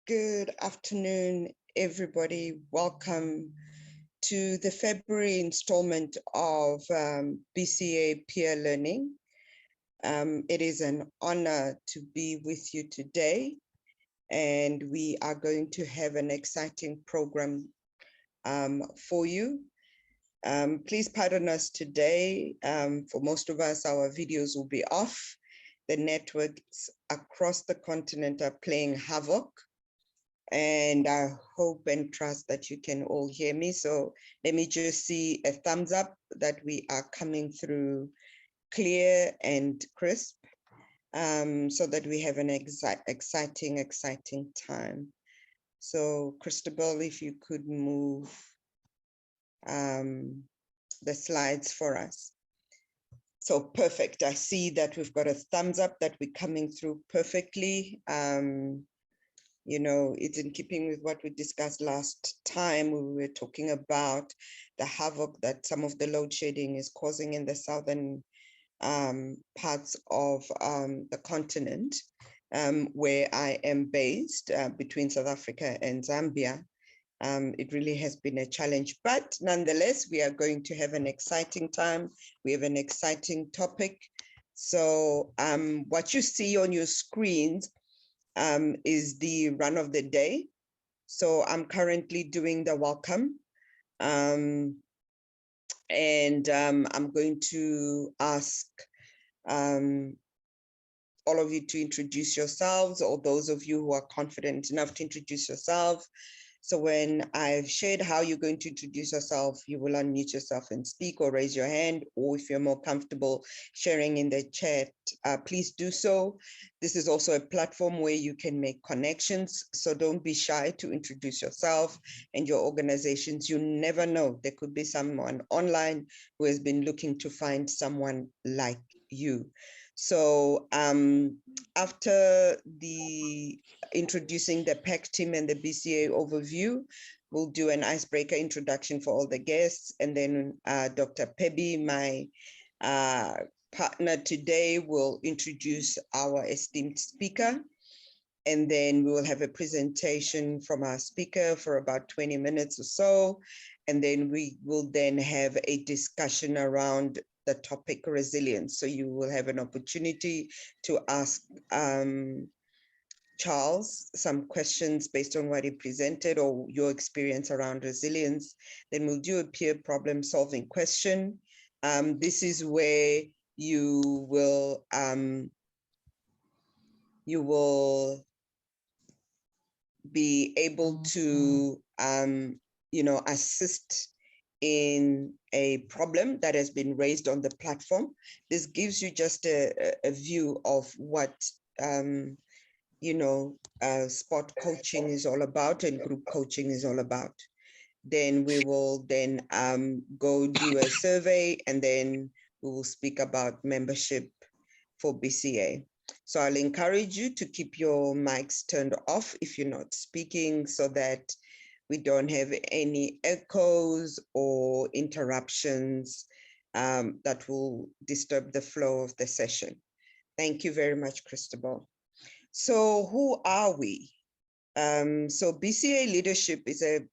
Good afternoon, everybody. Welcome to the February installment of BCA Peer Learning. It is an honor to be with you today, and we are going to have an exciting program for you. Please pardon us today. For most of us, our videos will be off. The networks across the continent are playing havoc, and I hope and trust that you can all hear me. So let me just see a thumbs up that we are coming through clear and crisp, so that we have an exciting time. So Christabel, if you could move the slides for us. So perfect. I see that we've got a thumbs up that we're coming through perfectly. You know, it's in keeping with what we discussed last time. We were talking about the havoc that some of the load shedding is causing in the southern parts of the continent, where I am based, between South Africa and Zambia. It really has been a challenge, but nonetheless, we are going to have an exciting time. We have an exciting topic. So what you see on your screens is the run of the day. So I'm currently doing the welcome. And I'm going to ask all of you to introduce yourselves, or those of you who are confident enough to introduce yourself. So when I've shared how you're going to introduce yourself, you will unmute yourself and speak or raise your hand, or if you're more comfortable sharing in the chat, please do so. This is also a platform where you can make connections, so don't be shy to introduce yourself and your organizations. You never know, there could be someone online who has been looking to find someone like you. So after the introducing the PAC team and the BCA overview, we'll do an icebreaker introduction for all the guests. And then Dr. Pebi, my partner today, will introduce our esteemed speaker. And then we will have a presentation from our speaker for about 20 minutes or so. And then we will then have a discussion around the topic resilience. So you will have an opportunity to ask Charles some questions based on what he presented or your experience around resilience. Then we'll do a peer problem solving question. This is where you will be able to assist in a problem that has been raised on the platform. This gives you just a view of what sport coaching is all about and group coaching is all about. Then we will then go do a survey, and then we will speak about membership for BCA. So I'll encourage you to keep your mics turned off if you're not speaking, so that we don't have any echoes or interruptions that will disturb the flow of the session. Thank you very much, Christabel. So who are we? So BCA Leadership is a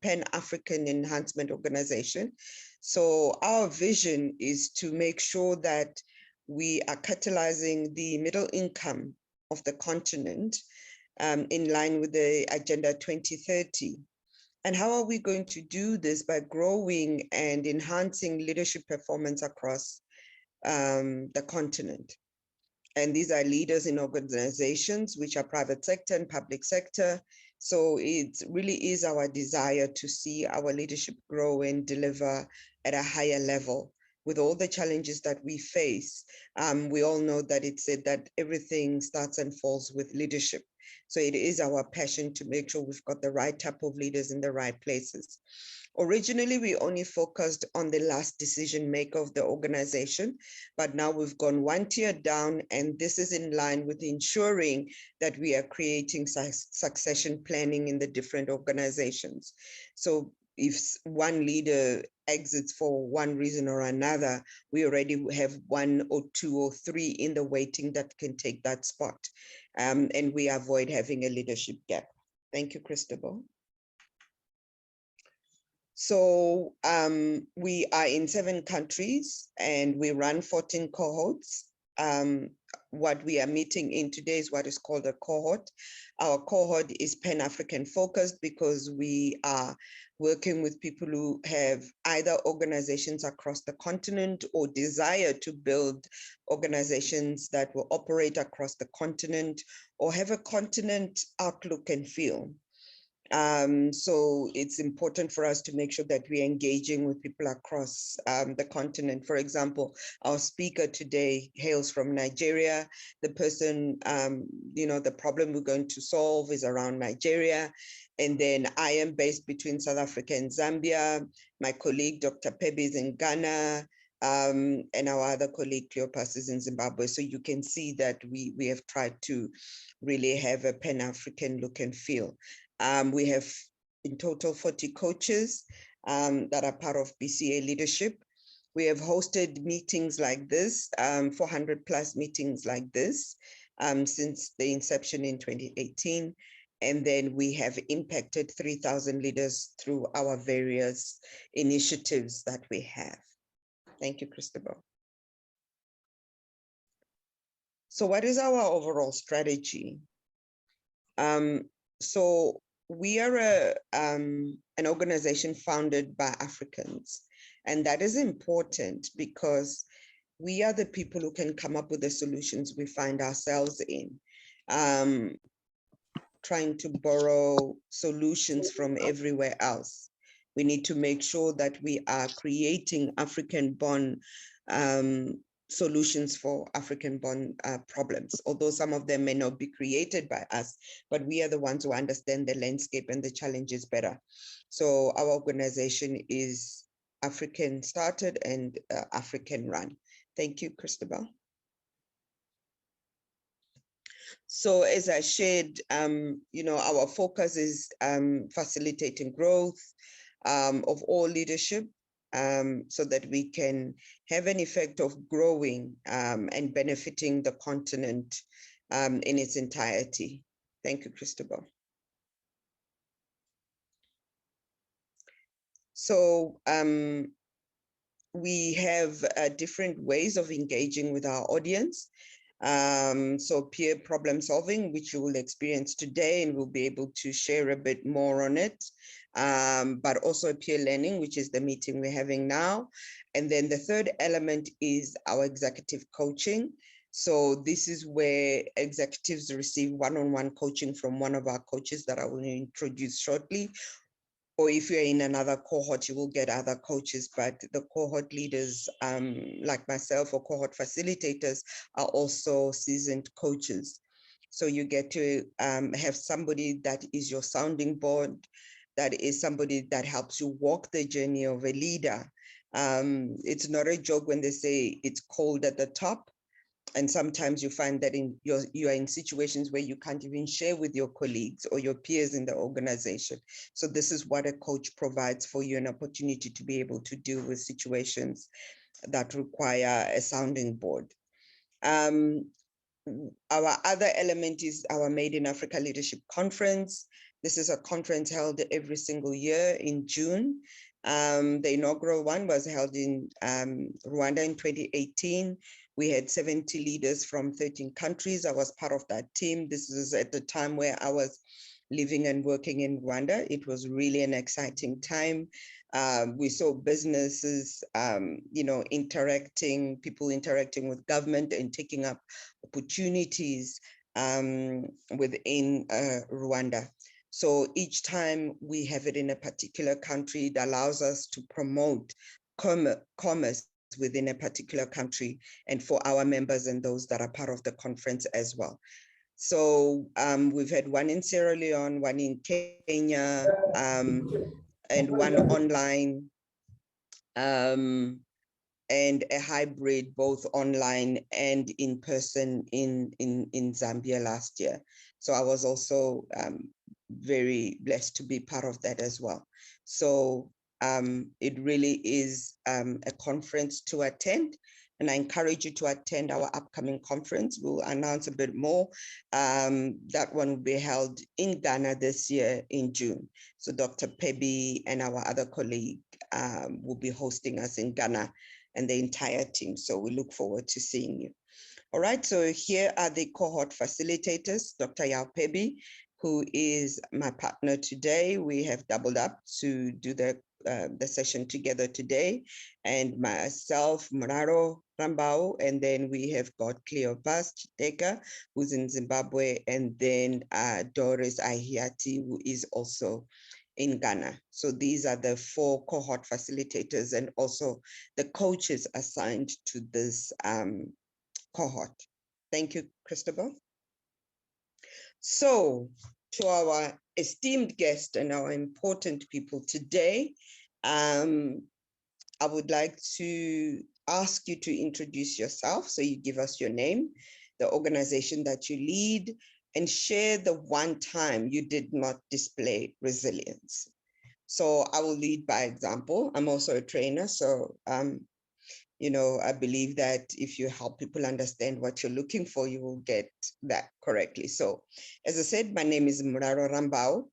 Pan-African enhancement organization. So our vision is to make sure that we are catalyzing the middle income of the continent in line with the Agenda 2030. And how are we going to do this? By growing and enhancing leadership performance across the continent. And these are leaders in organizations which are private sector and public sector. So it really is our desire to see our leadership grow and deliver at a higher level. With all the challenges that we face, we all know that it's said that everything starts and falls with leadership. So it is our passion to make sure we've got the right type of leaders in the right places. Originally, we only focused on the last decision maker of the organization, but now we've gone one tier down, and this is in line with ensuring that we are creating succession planning in the different organizations. So if one leader exits for one reason or another, we already have one or two or three in the waiting that can take that spot, and we avoid having a leadership gap. Thank you, Christabel. So we are in 7 countries and we run 14 cohorts. What we are meeting in today is what is called a cohort. Our cohort is Pan-African focused because we are working with people who have either organizations across the continent or desire to build organizations that will operate across the continent or have a continent outlook and feel. So it's important for us to make sure that we're engaging with people across the continent. For example, our speaker today hails from Nigeria. The person, the problem we're going to solve is around Nigeria. And then I am based between South Africa and Zambia. My colleague, Dr. Pebe, is in Ghana. And our other colleague, Cleopas, is in Zimbabwe. So you can see that we have tried to really have a Pan-African look and feel. We have in total 40 coaches that are part of BCA Leadership. We have hosted meetings like this, 400 plus meetings like this since the inception in 2018. And then we have impacted 3,000 leaders through our various initiatives that we have. Thank you, Christabel. So what is our overall strategy? So we are an organization founded by Africans, and that is important because we are the people who can come up with the solutions we find ourselves in. Trying to borrow solutions from everywhere else. We need to make sure that we are creating African-born solutions for African-born problems, although some of them may not be created by us, but we are the ones who understand the landscape and the challenges better. So our organization is African started and African run. Thank you, Christabel. So as I shared, our focus is facilitating growth of all leadership so that we can have an effect of growing and benefiting the continent in its entirety. Thank you, Christabel. So we have different ways of engaging with our audience. So peer problem solving, which you will experience today, and we'll be able to share a bit more on it. But also peer learning, which is the meeting we're having now. And then the third element is our executive coaching. So this is where executives receive one-on-one coaching from one of our coaches that I will introduce shortly. Or if you're in another cohort, you will get other coaches, but the cohort leaders like myself or cohort facilitators are also seasoned coaches. So you get to have somebody that is your sounding board, that is somebody that helps you walk the journey of a leader. It's not a joke when they say it's cold at the top. And sometimes you find that you are in situations where you can't even share with your colleagues or your peers in the organization. So this is what a coach provides for you, an opportunity to be able to deal with situations that require a sounding board. Our other element is our Made in Africa Leadership Conference. This is a conference held every single year in June. The inaugural one was held in Rwanda in 2018. We had 70 leaders from 13 countries. I was part of that team. This is at the time where I was living and working in Rwanda. It was really an exciting time. We saw businesses, people interacting with government and taking up opportunities within Rwanda. So each time we have it in a particular country, it allows us to promote commerce within a particular country and for our members and those that are part of the conference as well. So we've had one in Sierra Leone, one in Kenya, and one online, and a hybrid, both online and in person in Zambia last year. So I was also very blessed to be part of that as well. So it really is a conference to attend and I encourage you to attend our upcoming conference. We'll announce a bit more. That one will be held in Ghana this year in June. So Dr. Pebi and our other colleague will be hosting us in Ghana, and the entire team. So we look forward to seeing you. All right, so here are the cohort facilitators, Dr. Yao Pebi, who is my partner today. We have doubled up to do the session together today, and myself, Muraro Rambao, and then we have got Cleopas Chiteka, who's in Zimbabwe, and then Doris Ahiati, who is also in Ghana. So these are the 4 cohort facilitators and also the coaches assigned to this cohort. Thank you, Christopher. So to our esteemed guest and our important people today, I would like to ask you to introduce yourself. So you give us your name, the organization that you lead, and share the one time you did not display resilience. So I will lead by example. I'm also a trainer, so you know, I believe that if you help people understand what you're looking for, you will get that correctly. So as I said, my name is Muraro Rambao.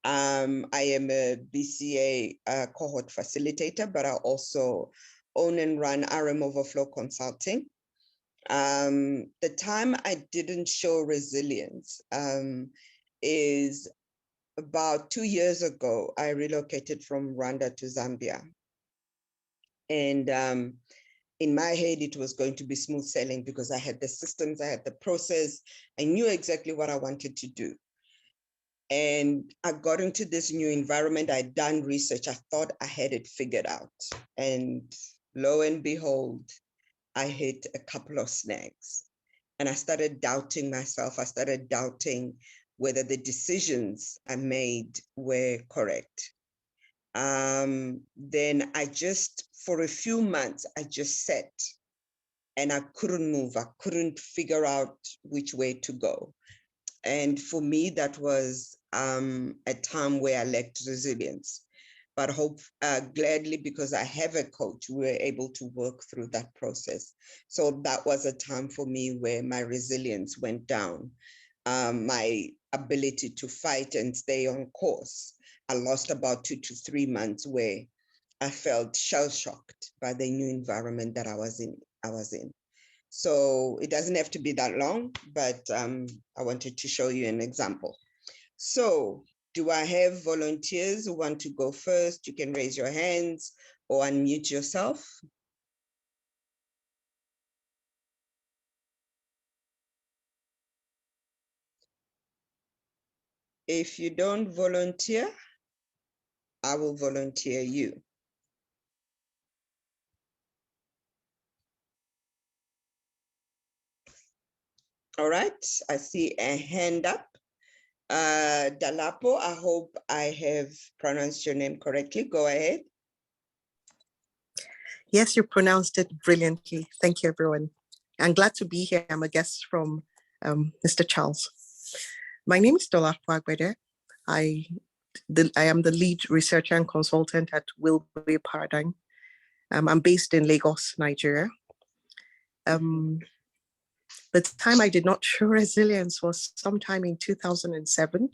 I am a BCA cohort facilitator, but I also own and run RM Overflow Consulting. The time I didn't show resilience is about 2 years ago. I relocated from Rwanda to Zambia. And in my head, it was going to be smooth sailing because I had the systems, I had the process, I knew exactly what I wanted to do. And I got into this new environment. I'd done research. I thought I had it figured out. And lo and behold, I hit a couple of snags. And I started doubting myself. I started doubting whether the decisions I made were correct. Then I just, for a few months, I just sat and I couldn't move. I couldn't figure out which way to go. And for me, that was a time where I lacked resilience. But gladly, because I have a coach, we were able to work through that process. So that was a time for me where my resilience went down. My ability to fight and stay on course. I lost about 2 to 3 months where I felt shell-shocked by the new environment that I was in. So it doesn't have to be that long, but I wanted to show you an example. So do I have volunteers who want to go first? You can raise your hands or unmute yourself. If you don't volunteer, I will volunteer you. All right, I see a hand up. Dalapo, I hope I have pronounced your name correctly. Go ahead. Yes, you pronounced it brilliantly. Thank you, everyone. I'm glad to be here. I'm a guest from Mr. Charles. My name is Dolapo Agbede. I am the lead researcher and consultant at Wilbury Paradigm. I'm based in Lagos, Nigeria. The time I did not show resilience was sometime in 2007.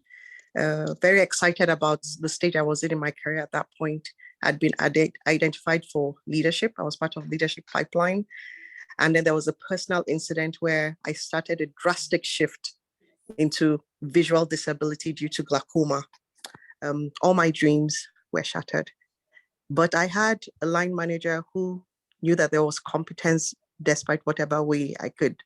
Very excited about the stage I was in my career at that point. I'd been identified for leadership. I was part of leadership pipeline. And then there was a personal incident where I started a drastic shift into visual disability due to glaucoma. All my dreams were shattered. But I had a line manager who knew that there was competence despite whatever way I could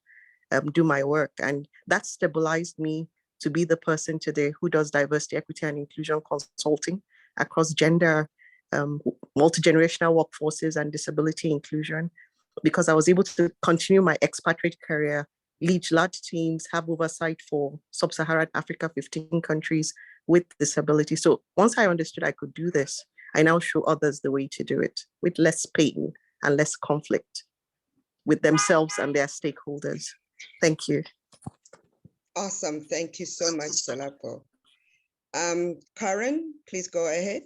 do my work. And that stabilized me to be the person today who does diversity, equity, and inclusion consulting across gender, multi-generational workforces, and disability inclusion, because I was able to continue my expatriate career, lead large teams, have oversight for sub-Saharan Africa, 15 countries with disability. So once I understood I could do this, I now show others the way to do it with less pain and less conflict with themselves and their stakeholders. Thank you. Awesome. Thank you so much, Dalapo. Karen, please go ahead.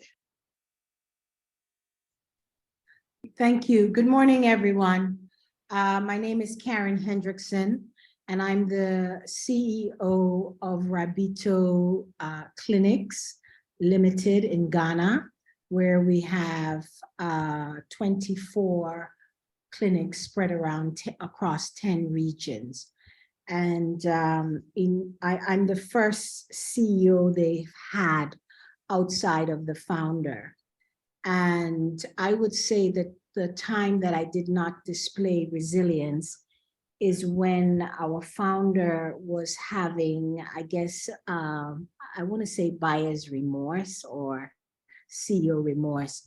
Thank you. Good morning, everyone. My name is Karen Hendrickson, and I'm the CEO of Rabito Clinics Limited in Ghana, where we have 24 clinics spread around across 10 regions. And I'm the first CEO they've had outside of the founder. And I would say that the time that I did not display resilience is when our founder was having, I guess, I want to say buyer's remorse or CEO remorse.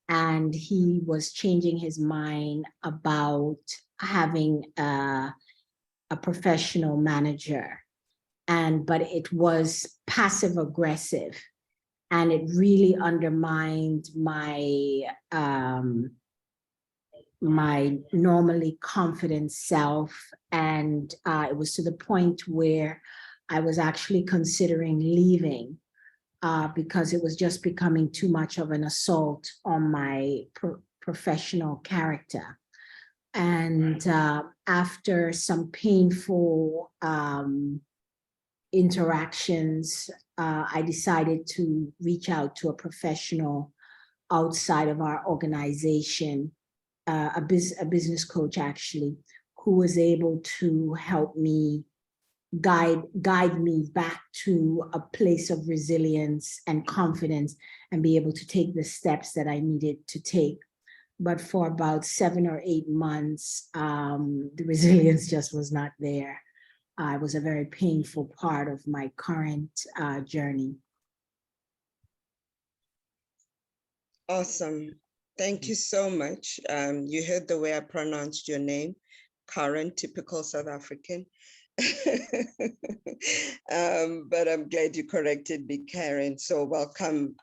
And he was changing his mind about having a professional manager. But it was passive aggressive. And it really undermined my my normally confident self. And it was to the point where I was actually considering leaving because it was just becoming too much of an assault on my professional character. And after some painful interactions, I decided to reach out to a professional outside of our organization, a business coach actually, who was able to help me guide me back to a place of resilience and confidence and be able to take the steps that I needed to take. But for about 7 or 8 months, the resilience just was not there. It was a very painful part of my current journey. Awesome. Thank you so much. You heard the way I pronounced your name, Karen, typical South African. But I'm glad you corrected me, Karen. So welcome.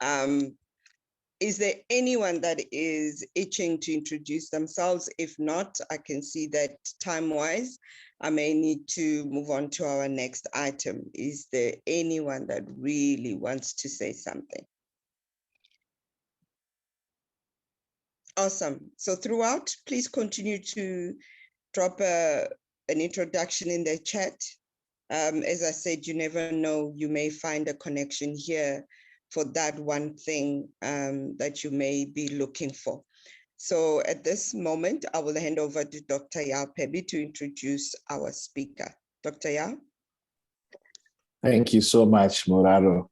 Is there anyone that is itching to introduce themselves? If not, I can see that time-wise, I may need to move on to our next item. Is there anyone that really wants to say something? Awesome. So throughout, please continue to drop an introduction in the chat. As I said, you never know, you may find a connection here for that one thing that you may be looking for. So at this moment, I will hand over to Dr. Yao Pebi to introduce our speaker. Dr. Yao? Thank you so much, Muraro.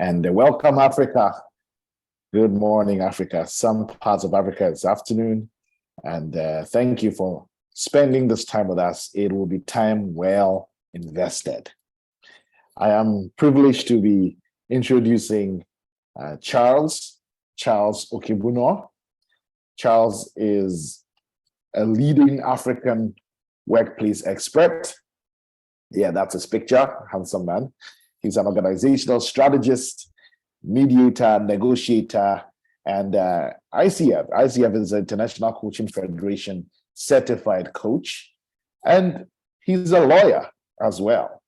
And welcome, Africa. Good morning, Africa. Some parts of Africa it's afternoon. And thank you for spending this time with us. It will be time well invested. I am privileged to be introducing Charles Okeibunor. Charles is a leading African workplace expert. Yeah, that's his picture, handsome man. He's an organizational strategist, mediator, negotiator, and ICF. ICF is the International Coaching Federation certified coach, and he's a lawyer as well.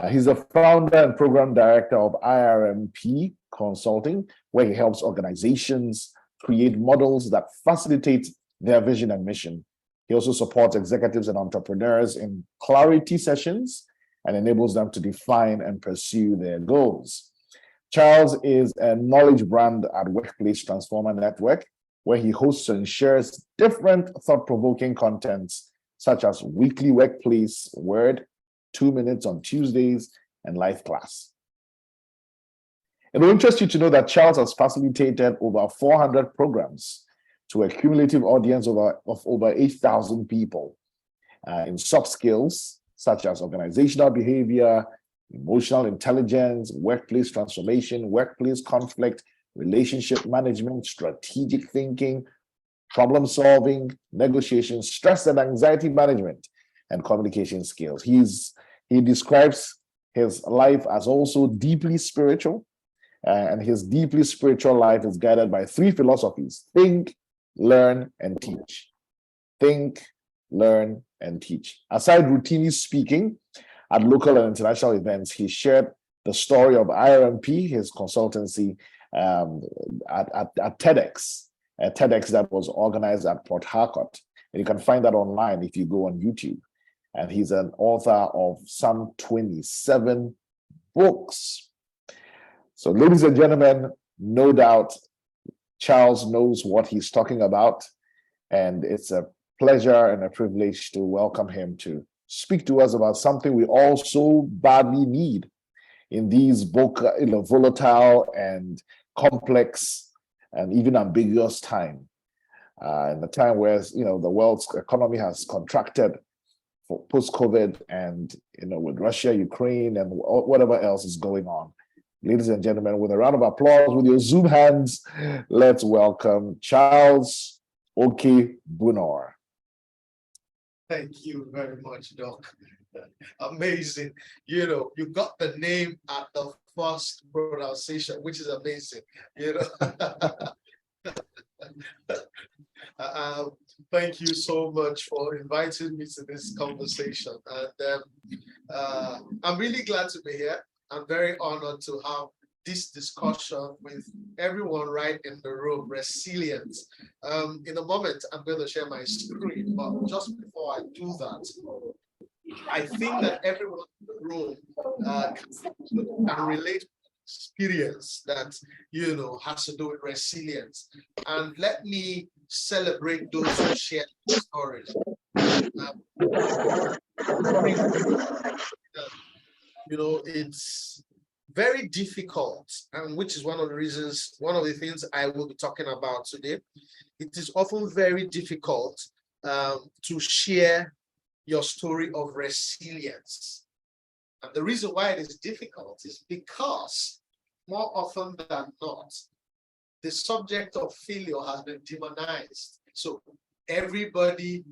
He's the founder and program director of IRMP Consulting, where he helps organizations create models that facilitate their vision and mission. He also supports executives and entrepreneurs in clarity sessions and enables them to define and pursue their goals. Charles is a knowledge brand at Workplace Transformer Network, where he hosts and shares different thought-provoking contents, such as weekly workplace word, 2 minutes on Tuesdays, and live class. It will interest you to know that Charles has facilitated over 400 programs to a cumulative audience of over 8,000 people in soft skills such as organizational behavior, emotional intelligence, workplace transformation, workplace conflict, relationship management, strategic thinking, problem solving, negotiation, stress and anxiety management, and communication skills. He describes his life as also deeply spiritual, and his deeply spiritual life is guided by 3 philosophies: think, learn, and teach. Think, learn, and teach. Aside routinely speaking at local and international events, he shared the story of IRMP, his consultancy, at TEDx, a TEDx that was organized at Port Harcourt. And you can find that online if you go on YouTube. And he's an author of some 27 books. So, ladies and gentlemen, no doubt Charles knows what he's talking about. And it's a pleasure and a privilege to welcome him to speak to us about something we all so badly need in these volatile and complex and even ambiguous time. In the time where the world's economy has contracted for post-COVID, and with Russia, Ukraine, and whatever else is going on. Ladies and gentlemen, with a round of applause with your Zoom hands, let's welcome Charles Okeibunor. Thank you very much, Doc. Amazing. You got the name at the first pronunciation, which is amazing. Thank you so much for inviting me to this conversation. And I'm really glad to be here. I'm very honored to have this discussion with everyone right in the room. Resilience. In a moment, I'm going to share my screen, but just before I do that, I think that everyone in the room can relate to experience that has to do with resilience. And let me celebrate those who share stories. It's very difficult, and which is one of the things I will be talking about today. It is often very difficult to share your story of resilience. And the reason why it is difficult is because more often than not, the subject of failure has been demonized. So everybody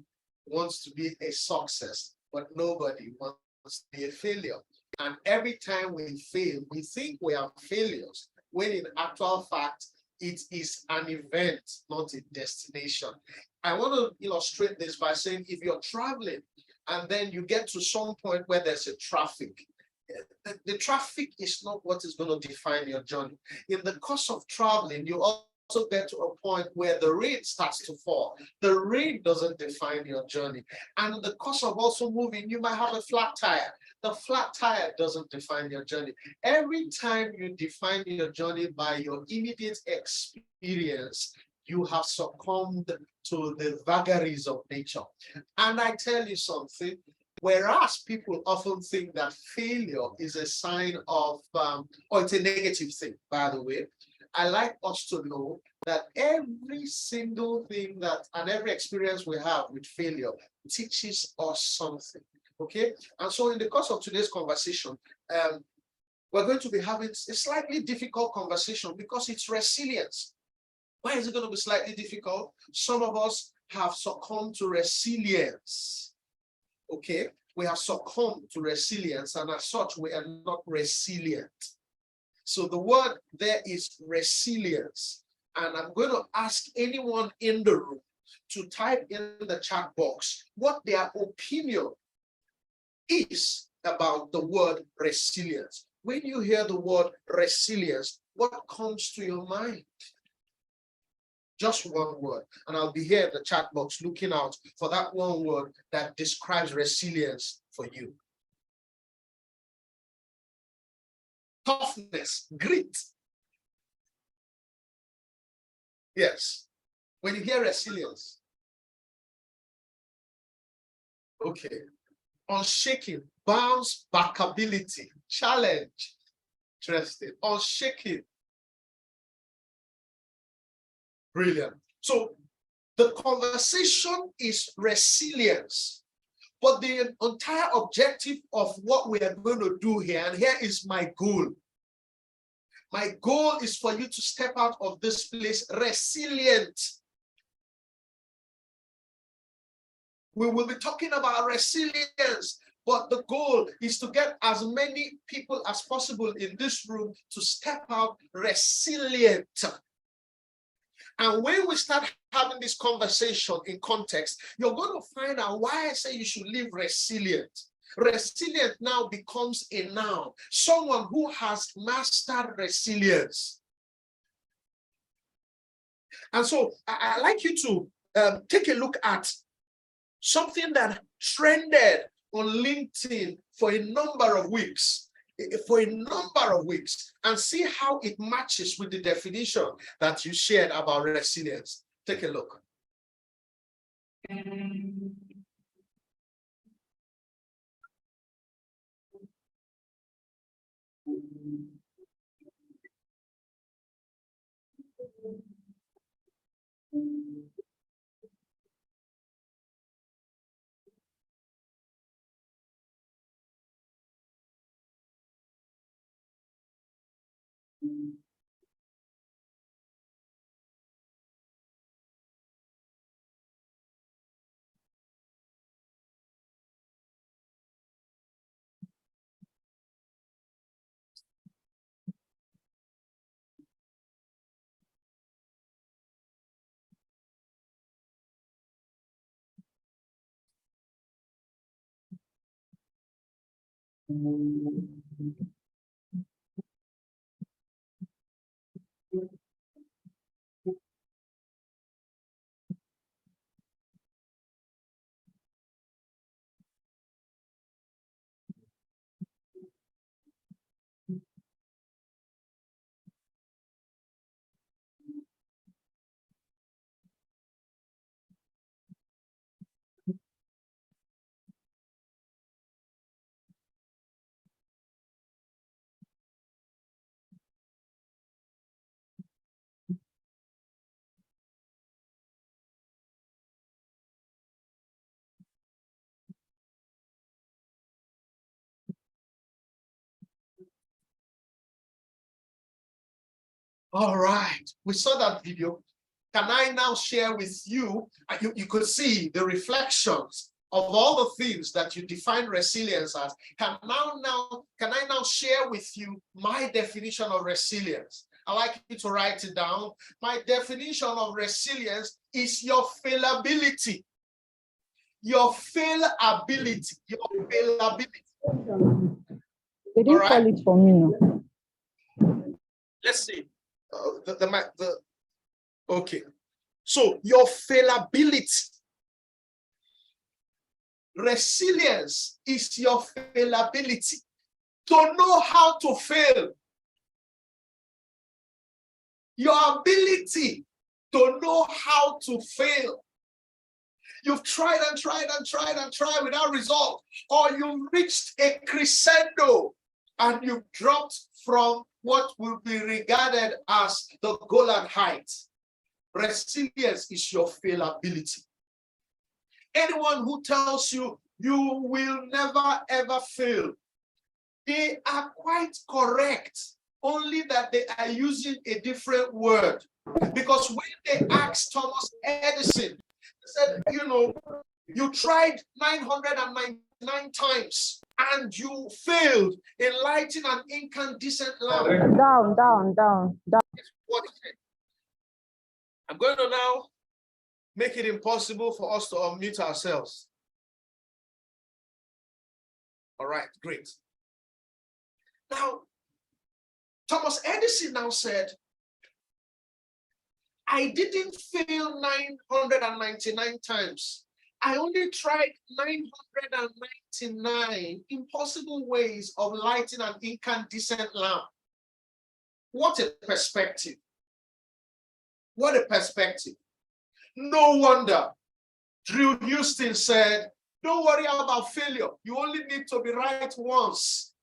wants to be a success, but nobody wants to be a failure. And every time we fail, we think we are failures, when in actual fact, it is an event, not a destination. I want to illustrate this by saying, if you're traveling and then you get to some point where there's a traffic, the traffic is not what is going to define your journey. In the course of traveling, you also get to a point where the rain starts to fall. The rain doesn't define your journey. And in the course of also moving, you might have a flat tire. The flat tire doesn't define your journey. Every time you define your journey by your immediate experience, you have succumbed to the vagaries of nature. And I tell you something, whereas people often think that failure is a sign of, or it's a negative thing, by the way, I like us to know that every single thing and every experience we have with failure teaches us something, okay? And so in the course of today's conversation, we're going to be having a slightly difficult conversation because it's resilience. Why is it going to be slightly difficult? Some of us have succumbed to resilience. Okay, we have succumbed to resilience, and as such, we are not resilient. So the word there is resilience. And I'm going to ask anyone in the room to type in the chat box what their opinion is about the word resilience. When you hear the word resilience, what comes to your mind? Just one word. And I'll be here in the chat box looking out for that one word that describes resilience for you. Toughness, grit. Yes. When you hear resilience. Okay. Unshaken, bounce back ability, challenge. Interesting. Unshaken. Brilliant. So the conversation is resilience, but the entire objective of what we are going to do here, and here is my goal. My goal is for you to step out of this place resilient. We will be talking about resilience, but the goal is to get as many people as possible in this room to step out resilient. And when we start having this conversation in context, you're going to find out why I say you should live resilient. Resilient now becomes a noun, someone who has mastered resilience. And so I like you to take a look at something that trended on LinkedIn for a number of weeks, and see how it matches with the definition that you shared about resilience. Take a look. All right, we saw that video. Can I now share with you, you could see the reflections of all the things that you define resilience as. Can I now share with you my definition of resilience? I'd like you to write it down. My definition of resilience is your failability. Your failability. Your failability. They didn't call it for me, no. Let's see. Okay. So your failability. Resilience is your failability. To know how to fail. Your ability to know how to fail. You've tried and tried and tried and tried without result, or you've reached a crescendo and you've dropped from what will be regarded as the Golan height. Resilience is your failability. Anyone who tells you you will never ever fail, they are quite correct, only that they are using a different word. Because when they asked Thomas Edison, they said, you tried 999 times and you failed in lighting an incandescent lamp. Down. What is it? I'm going to now make it impossible for us to unmute ourselves. All right, great. Now, Thomas Edison now said, I didn't fail 999 times. I only tried 999 impossible ways of lighting an incandescent lamp. What a perspective. What a perspective. No wonder Drew Houston said, don't worry about failure. You only need to be right once.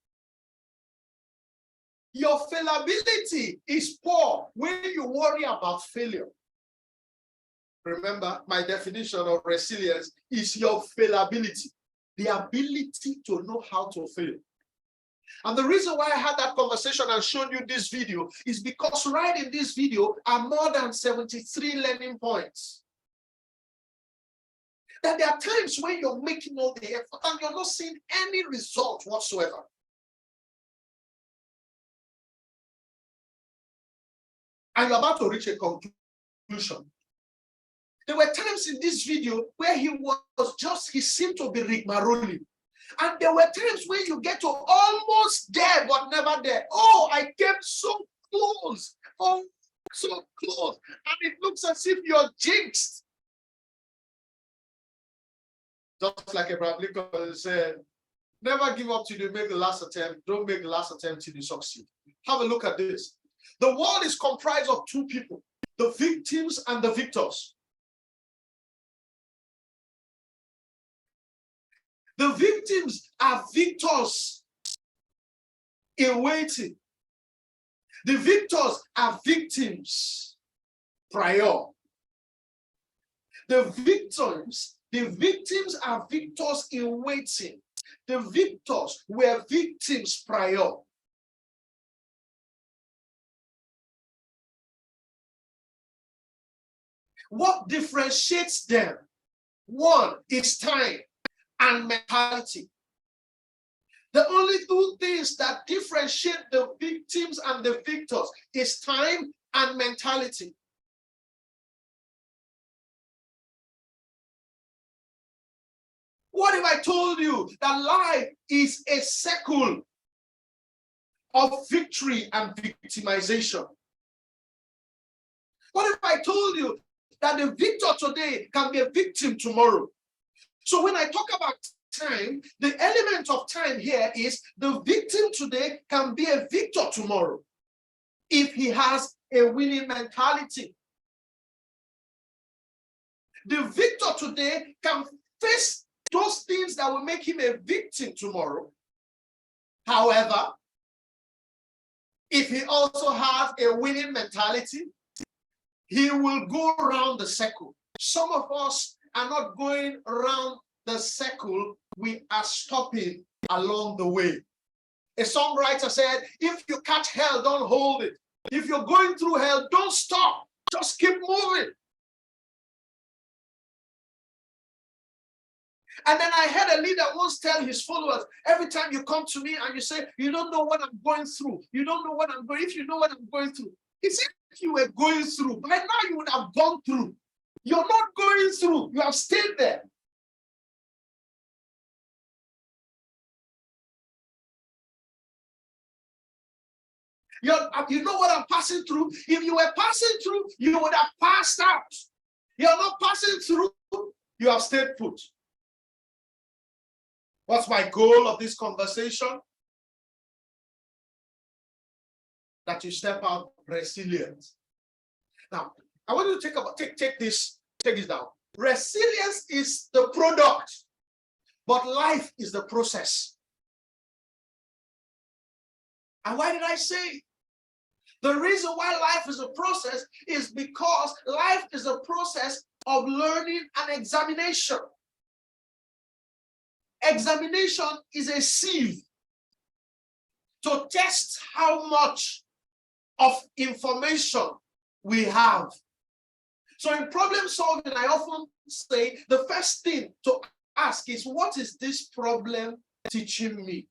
Your failability is poor when you worry about failure. Remember, my definition of resilience is your failability, the ability to know how to fail. And the reason why I had that conversation and shown you this video is because right in this video are more than 73 learning points. That there are times when you're making all the effort and you're not seeing any result whatsoever. And you're about to reach a conclusion. There were times in this video where he seemed to be rigmaroling. And there were times where you get to almost there, but never there. Oh, I came so close. Oh, so close. And it looks as if you're jinxed. Just like Abraham Lincoln said, never give up till you make the last attempt. Don't make the last attempt till you succeed. Have a look at this. The world is comprised of two people, the victims and the victors. The victims are victors in waiting. The victors are victims prior. The victims are victors in waiting. The victors were victims prior. What differentiates them? One is time and mentality. The only two things that differentiate the victims and the victors is time and mentality. What if I told you that life is a circle of victory and victimization? What if I told you that the victor today can be a victim tomorrow? So when I talk about time, the element of time here is the victim today can be a victor tomorrow if he has a winning mentality. The victor today can face those things that will make him a victim tomorrow. However, if he also has a winning mentality, he will go around the circle. Some of us are not going around the circle, we are stopping along the way. A songwriter said, if you catch hell, don't hold it. If you're going through hell, don't stop. Just keep moving. And then I heard a leader once tell his followers, every time you come to me and you say, you don't know what I'm going through. You don't know what I'm going, if you know what I'm going through. He said, if you were going through, by now you would have gone through. You're not going through, you have stayed there. You know what I'm passing through? If you were passing through, you would have passed out. You're not passing through, you have stayed put. What's my goal of this conversation? That you step out resilient. Now, I want you to take this down. Resilience is the product, but life is the process. And why did I say? The reason why life is a process is because life is a process of learning and examination. Examination is a sieve to test how much of information we have. So in problem solving, I often say the first thing to ask is, what is this problem teaching me?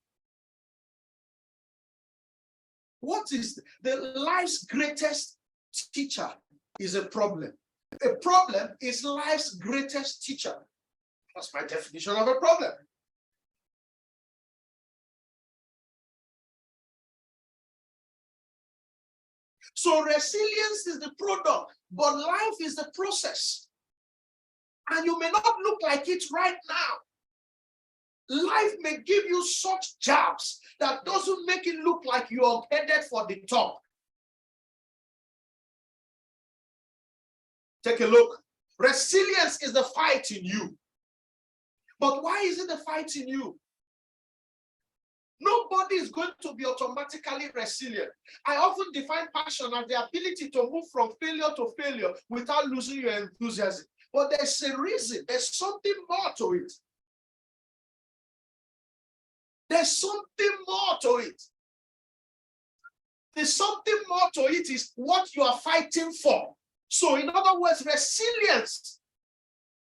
What is the life's greatest teacher is a problem. A problem is life's greatest teacher. That's my definition of a problem. So resilience is the product, but life is the process. And you may not look like it right now. Life may give you such jabs that doesn't make it look like you are headed for the top. Take a look. Resilience is the fight in you. But why is it the fight in you? Nobody is going to be automatically resilient. I often define passion as the ability to move from failure to failure without losing your enthusiasm. But there's a reason, there's something more to it. There's something more to it. There's something more to it is what you are fighting for. So in other words, resilience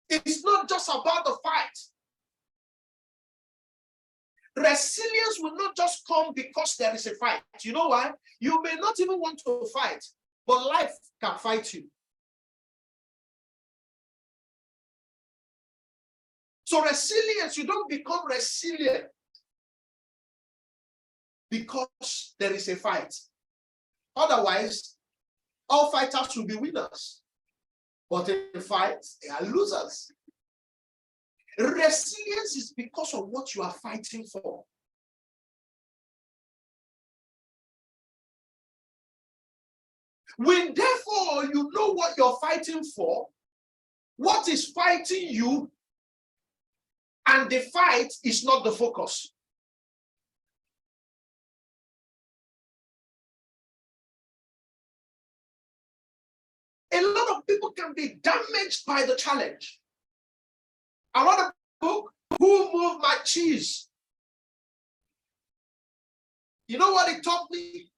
is not just about the fight. Resilience will not just come because there is a fight. You know why? You may not even want to fight, but life can fight you. So resilience, you don't become resilient because there is a fight. Otherwise, all fighters will be winners. But in fights, they are losers. Resilience is because of what you are fighting for. When therefore you know what you're fighting for, what is fighting you, and the fight is not the focus. A lot of people can be damaged by the challenge. I wrote a book, Who Moved My Cheese? You know what it taught me?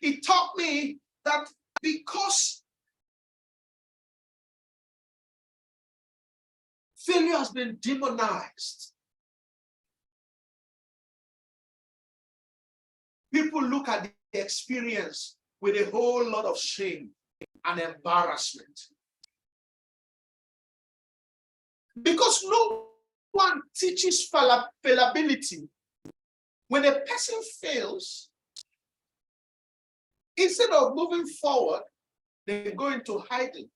It taught me that because failure has been demonized, people look at the experience with a whole lot of shame and embarrassment. Because no one teaches fallibility. When a person fails, instead of moving forward, they go into hiding.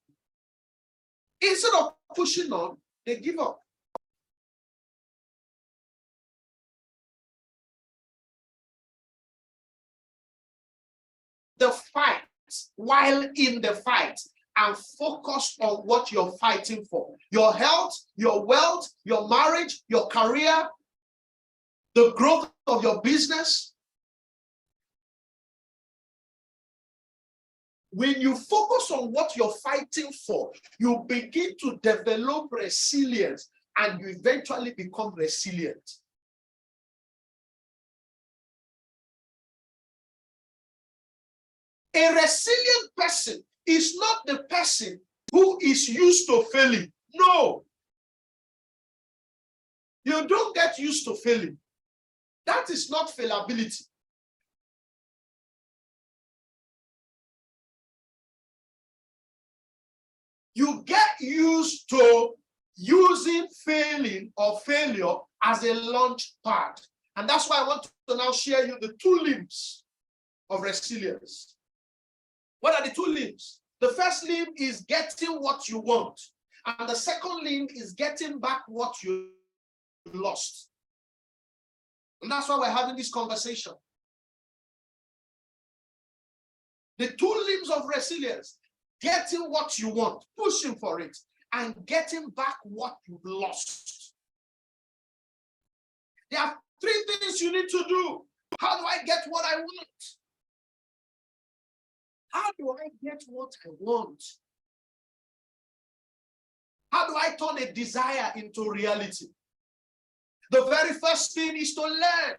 Instead of pushing on, they give up. The fight, while in the fight, and focus on what you're fighting for. Your health, your wealth, your marriage, your career, the growth of your business. When you focus on what you're fighting for, you begin to develop resilience and you eventually become resilient. A resilient person is not the person who is used to failing. No. You don't get used to failing. That is not failability. You get used to using failing or failure as a launch pad. And that's why I want to now share you the 2 limbs of resilience. What are the 2 limbs? The first limb is getting what you want. And the second limb is getting back what you lost. And that's why we're having this conversation. The 2 limbs of resilience: getting what you want, pushing for it, and getting back what you've lost. There are 3 things you need to do. How do I get what I want? How do I get what I want? How do I turn a desire into reality? The very first thing is to learn.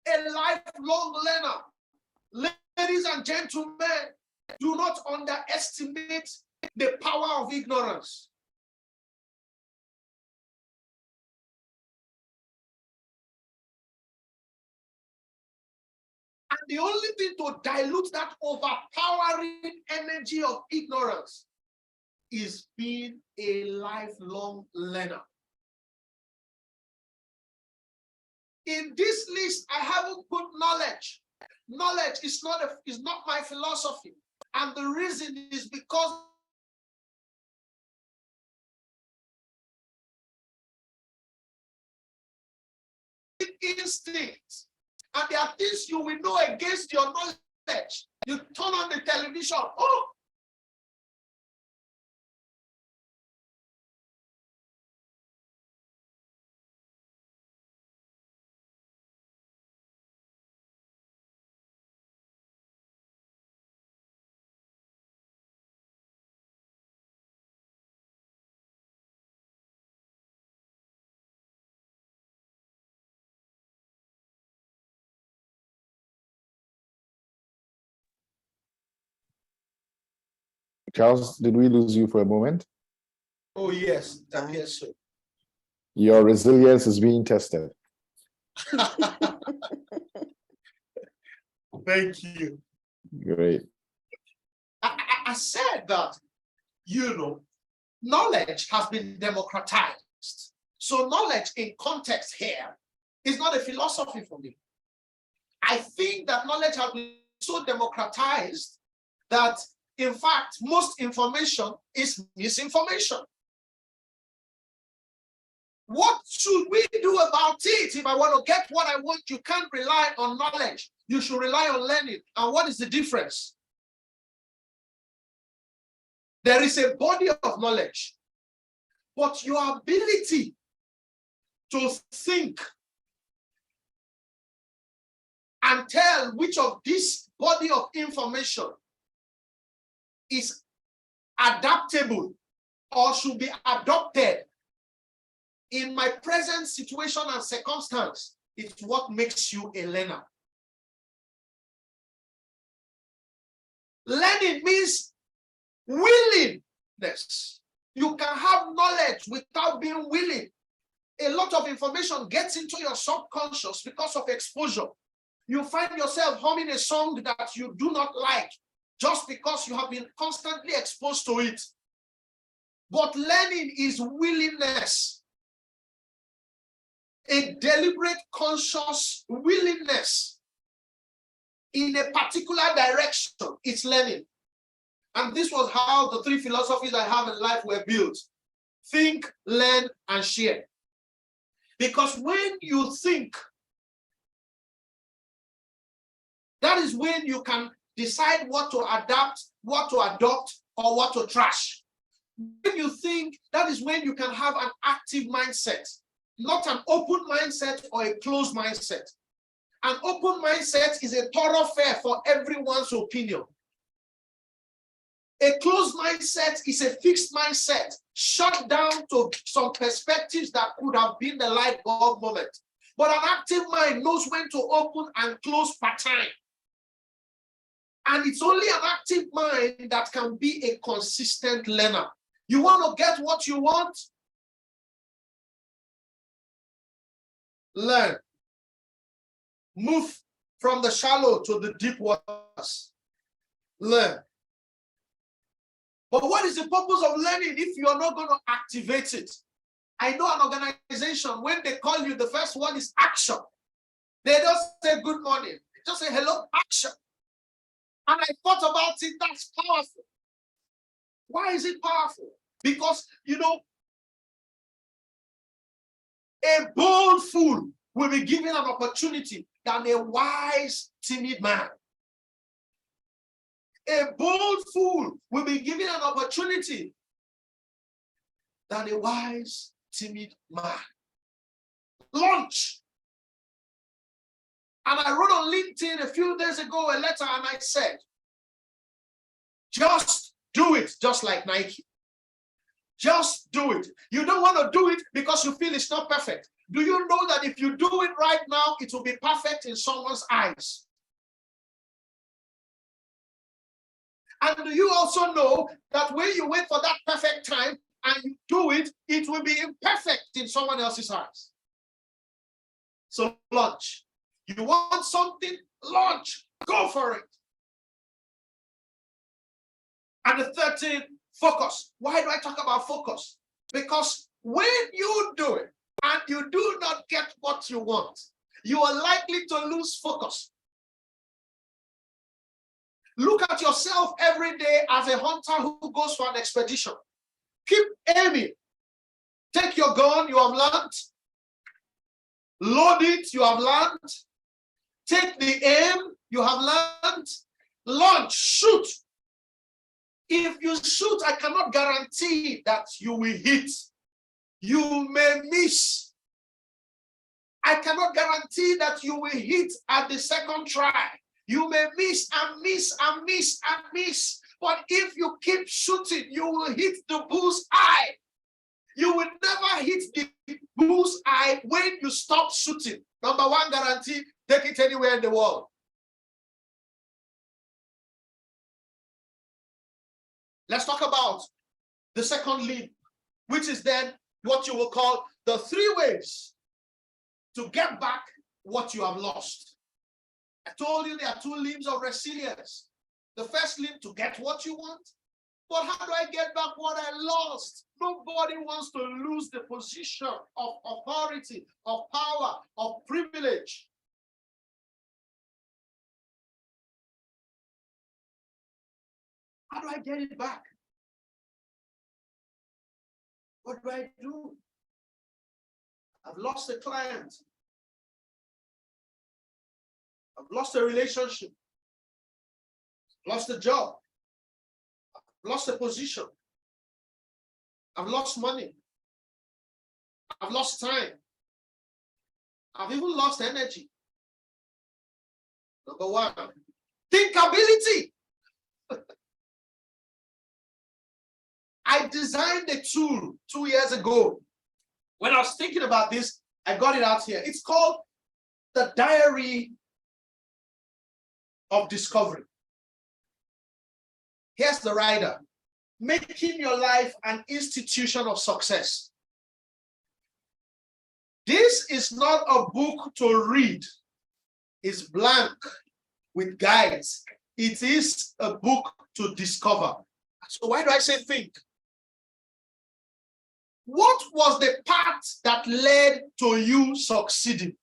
A lifelong learner. Ladies and gentlemen, do not underestimate the power of ignorance. And the only thing to dilute that overpowering energy of ignorance is being a lifelong learner. In this list, I haven't put knowledge. Knowledge is not my philosophy. And the reason is because instinct. And there are things you will know against your knowledge. You turn on the television. Oh, Charles, did we lose you for a moment? oh yes, it appears so. Your resilience is being tested. Thank you. Great. I said that, knowledge has been democratized. So knowledge in context here is not a philosophy for me. I think that knowledge has been so democratized that, in fact, most information is misinformation. What should we do about it? If I want to get what I want, you can't rely on knowledge. You should rely on learning. And what is the difference? There is a body of knowledge, but your ability to think and tell which of this body of information is adaptable or should be adopted in my present situation and circumstance, it's what makes you a learner. Learning means willingness. You can have knowledge without being willing. A lot of information gets into your subconscious because of exposure. You find yourself humming a song that you do not like just because you have been constantly exposed to it. But learning is willingness. A deliberate, conscious willingness in a particular direction. It's learning. And this was how the three philosophies I have in life were built. Think, learn, and share. Because when you think, that is when you can decide what to adapt, what to adopt, or what to trash. When you think, that is when you can have an active mindset, not an open mindset or a closed mindset. An open mindset is a thoroughfare for everyone's opinion. A closed mindset is a fixed mindset, shut down to some perspectives that could have been the light bulb moment. But an active mind knows when to open and close per time. And it's only an active mind that can be a consistent learner. You want to get what you want? Learn. Move from the shallow to the deep waters. Learn. But what is the purpose of learning if you are not going to activate it? I know an organization, when they call you, the first one is action. They don't say good morning. They just say hello, action. And I thought about it, that's powerful. Why is it powerful? Because, you know, a bold fool will be given an opportunity than a wise, timid man. A bold fool will be given an opportunity than a wise, timid man. Launch. And I wrote on LinkedIn a few days ago a letter and I said, just do it, just like Nike. Just do it. You don't want to do it because you feel it's not perfect. Do you know that if you do it right now, it will be perfect in someone's eyes? And do you also know that when you wait for that perfect time and you do it, it will be imperfect in someone else's eyes? So launch. You want something? Launch. Go for it. And the third thing, focus. Why do I talk about focus? Because when you do it and you do not get what you want, you are likely to lose focus. Look at yourself every day as a hunter who goes for an expedition. Keep aiming. Take your gun, you have learned. Load it, you have learned. Take the aim, you have learned. Launch, shoot. If you shoot, I cannot guarantee that you will hit. You may miss. I cannot guarantee that you will hit at the second try. You may miss and miss and miss and miss. But if you keep shooting, you will hit the bull's eye. You will never hit the bull's eye when you stop shooting. Number one guarantee, take it anywhere in the world. Let's talk about the second limb, which is then what you will call the 3 ways to get back what you have lost. I told you there are 2 limbs of resilience. The first limb, to get what you want. But how do I get back what I lost? Nobody wants to lose the position of authority, of power, of privilege. How do I get it back? What do I do? I've lost a client. I've lost a relationship. Lost a job. I've lost a position. I've lost money. I've lost time. I've even lost energy. Number one, thinkability. I designed a tool 2 years ago. When I was thinking about this, I got it out here. It's called the Diary of Discovery. Here's the rider: making your life an institution of success. This is not a book to read. It's blank with guides. It is a book to discover. So why do I say think? What was the path that led to you succeeding?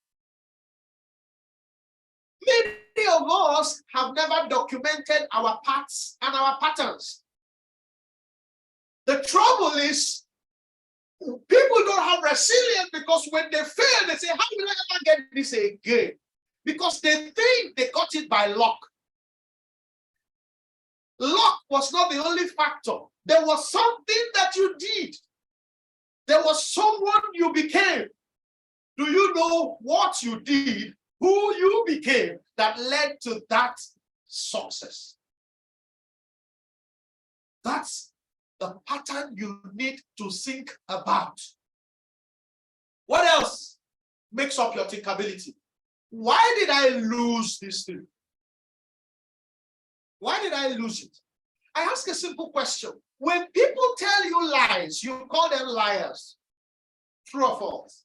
Many of us have never documented our paths and our patterns. The trouble is, people don't have resilience because when they fail, they say, how will I ever get this again? Because they think they got it by luck. Luck was not the only factor. There was something that you did. There was someone you became. Do you know what you did, who you became, that led to that success? That's the pattern you need to think about. What else makes up your thinkability? Why did I lose this thing? Why did I lose it? I ask a simple question. When people tell you lies, you call them liars. True or false?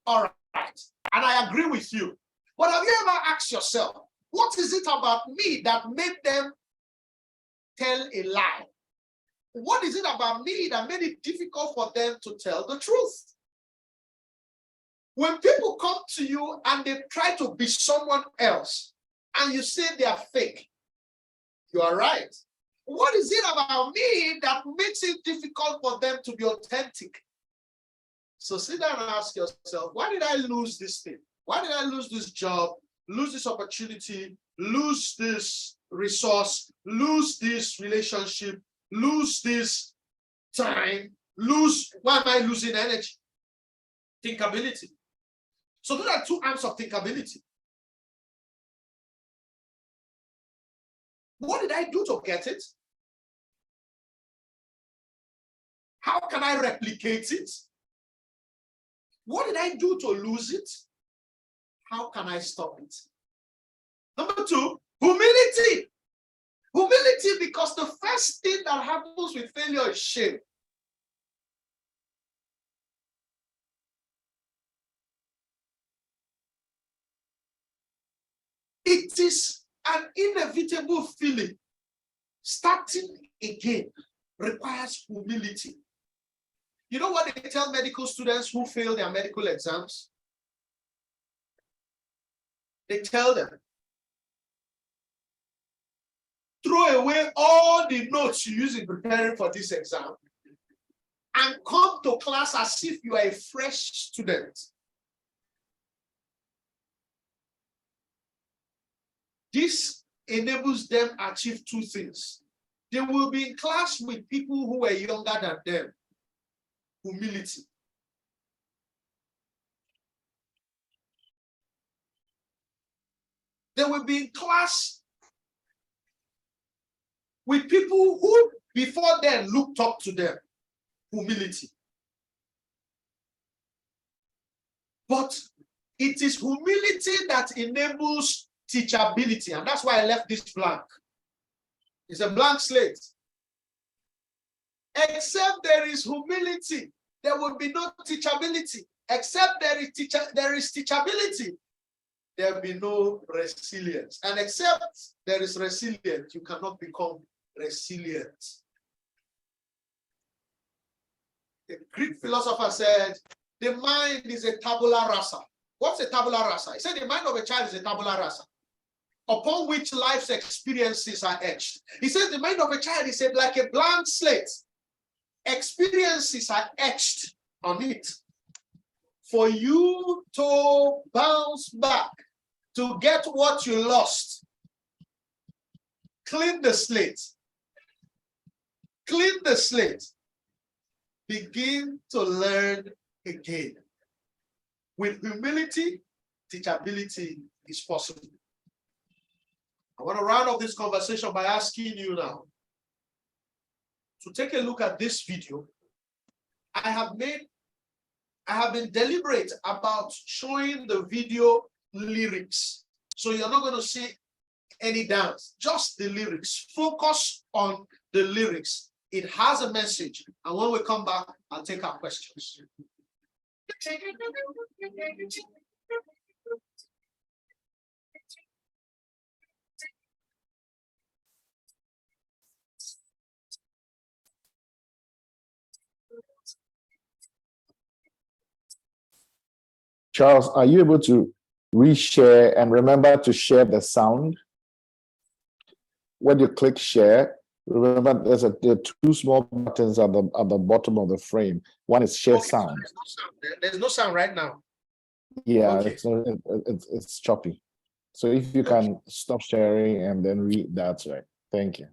All right. And I agree with you. But have you ever asked yourself, what is it about me that made them tell a lie? What is it about me that made it difficult for them to tell the truth? When people come to you and they try to be someone else, and you say they are fake, you are right. What is it about me that makes it difficult for them to be authentic? So sit down and ask yourself, why did I lose this thing? Why did I lose this job, lose this opportunity, lose this resource, lose this relationship, lose this time, why am I losing energy? Thinkability. So those are two arms of thinkability. What did I do to get it? How can I replicate it? What did I do to lose it? How can I stop it? Number two, humility. Humility, because the first thing that happens with failure is shame. It is an inevitable feeling. Starting again requires humility. You know what they tell medical students who fail their medical exams? They tell them, throw away all the notes you use in preparing for this exam and come to class as if you are a fresh student. This enables them to achieve two things. They will be in class with people who were younger than them. Humility. They will be in class with people who before then looked up to them. Humility. But it is humility that enables teachability, and that's why I left this blank. It's a blank slate. Except there is humility, there will be no teachability. Except there is teachability, there will be no resilience. And except there is resilience, you cannot become resilient. The Greek philosopher said, the mind is a tabula rasa. What's a tabula rasa? He said the mind of a child is a tabula rasa, upon which life's experiences are etched. He says the mind of a child is like a blank slate. Experiences are etched on it. for you to bounce back, to get what you lost. Clean the slate. Clean the slate. Begin to learn again. With humility, teachability is possible. I want to round up this conversation by asking you now to take a look at this video. I have been deliberate about showing the video lyrics. So you're not going to see any dance, just the lyrics. Focus on the lyrics. It has a message. And when we come back, I'll take our questions. Charles, are you able to reshare and remember to share the sound? When you click share, remember there are two small buttons at the bottom of the frame. One is share sound. There's no sound right now. Yeah, Okay. it's choppy. So if you can stop sharing and then read, that's right. Thank you.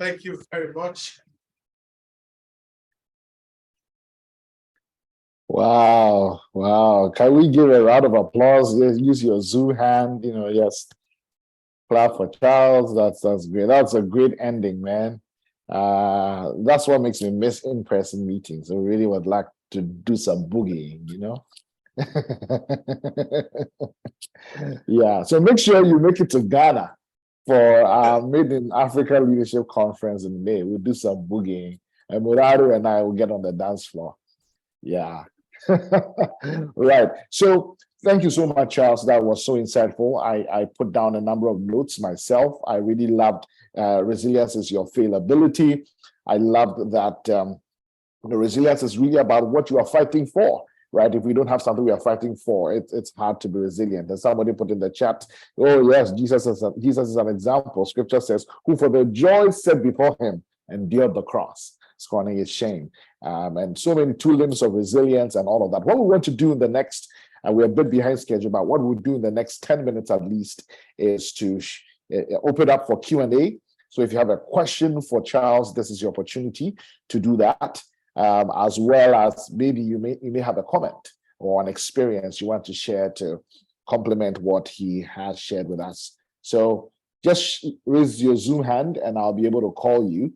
Thank you very much. Wow, wow. Can we give a round of applause? Use your Zoom hand, yes. Clap for Charles. That's great. That's a great ending, man. That's what makes me miss in-person meetings. I really would like to do some boogieing, Yeah, so make sure you make it to Ghana for our Made in Africa Leadership Conference in May. We'll do some boogieing, and Murado and I will get on the dance floor. Yeah. Right. So thank you so much, Charles. That was so insightful. I put down a number of notes myself. I really loved resilience is your failability. I loved that the resilience is really about what you are fighting for, right? If we don't have something we are fighting for, it's hard to be resilient. And somebody put in the chat, oh yes, Jesus is an example. Scripture says, who for the joy set before him endured the cross, scorning his shame. And so many two limbs of resilience and all of that. What we want to do in the next, and we're a bit behind schedule, but what we'll do in the next 10 minutes at least is to open up for Q&A. So if you have a question for Charles, this is your opportunity to do that, as well as maybe you may have a comment or an experience you want to share to complement what he has shared with us. So just raise your Zoom hand and I'll be able to call you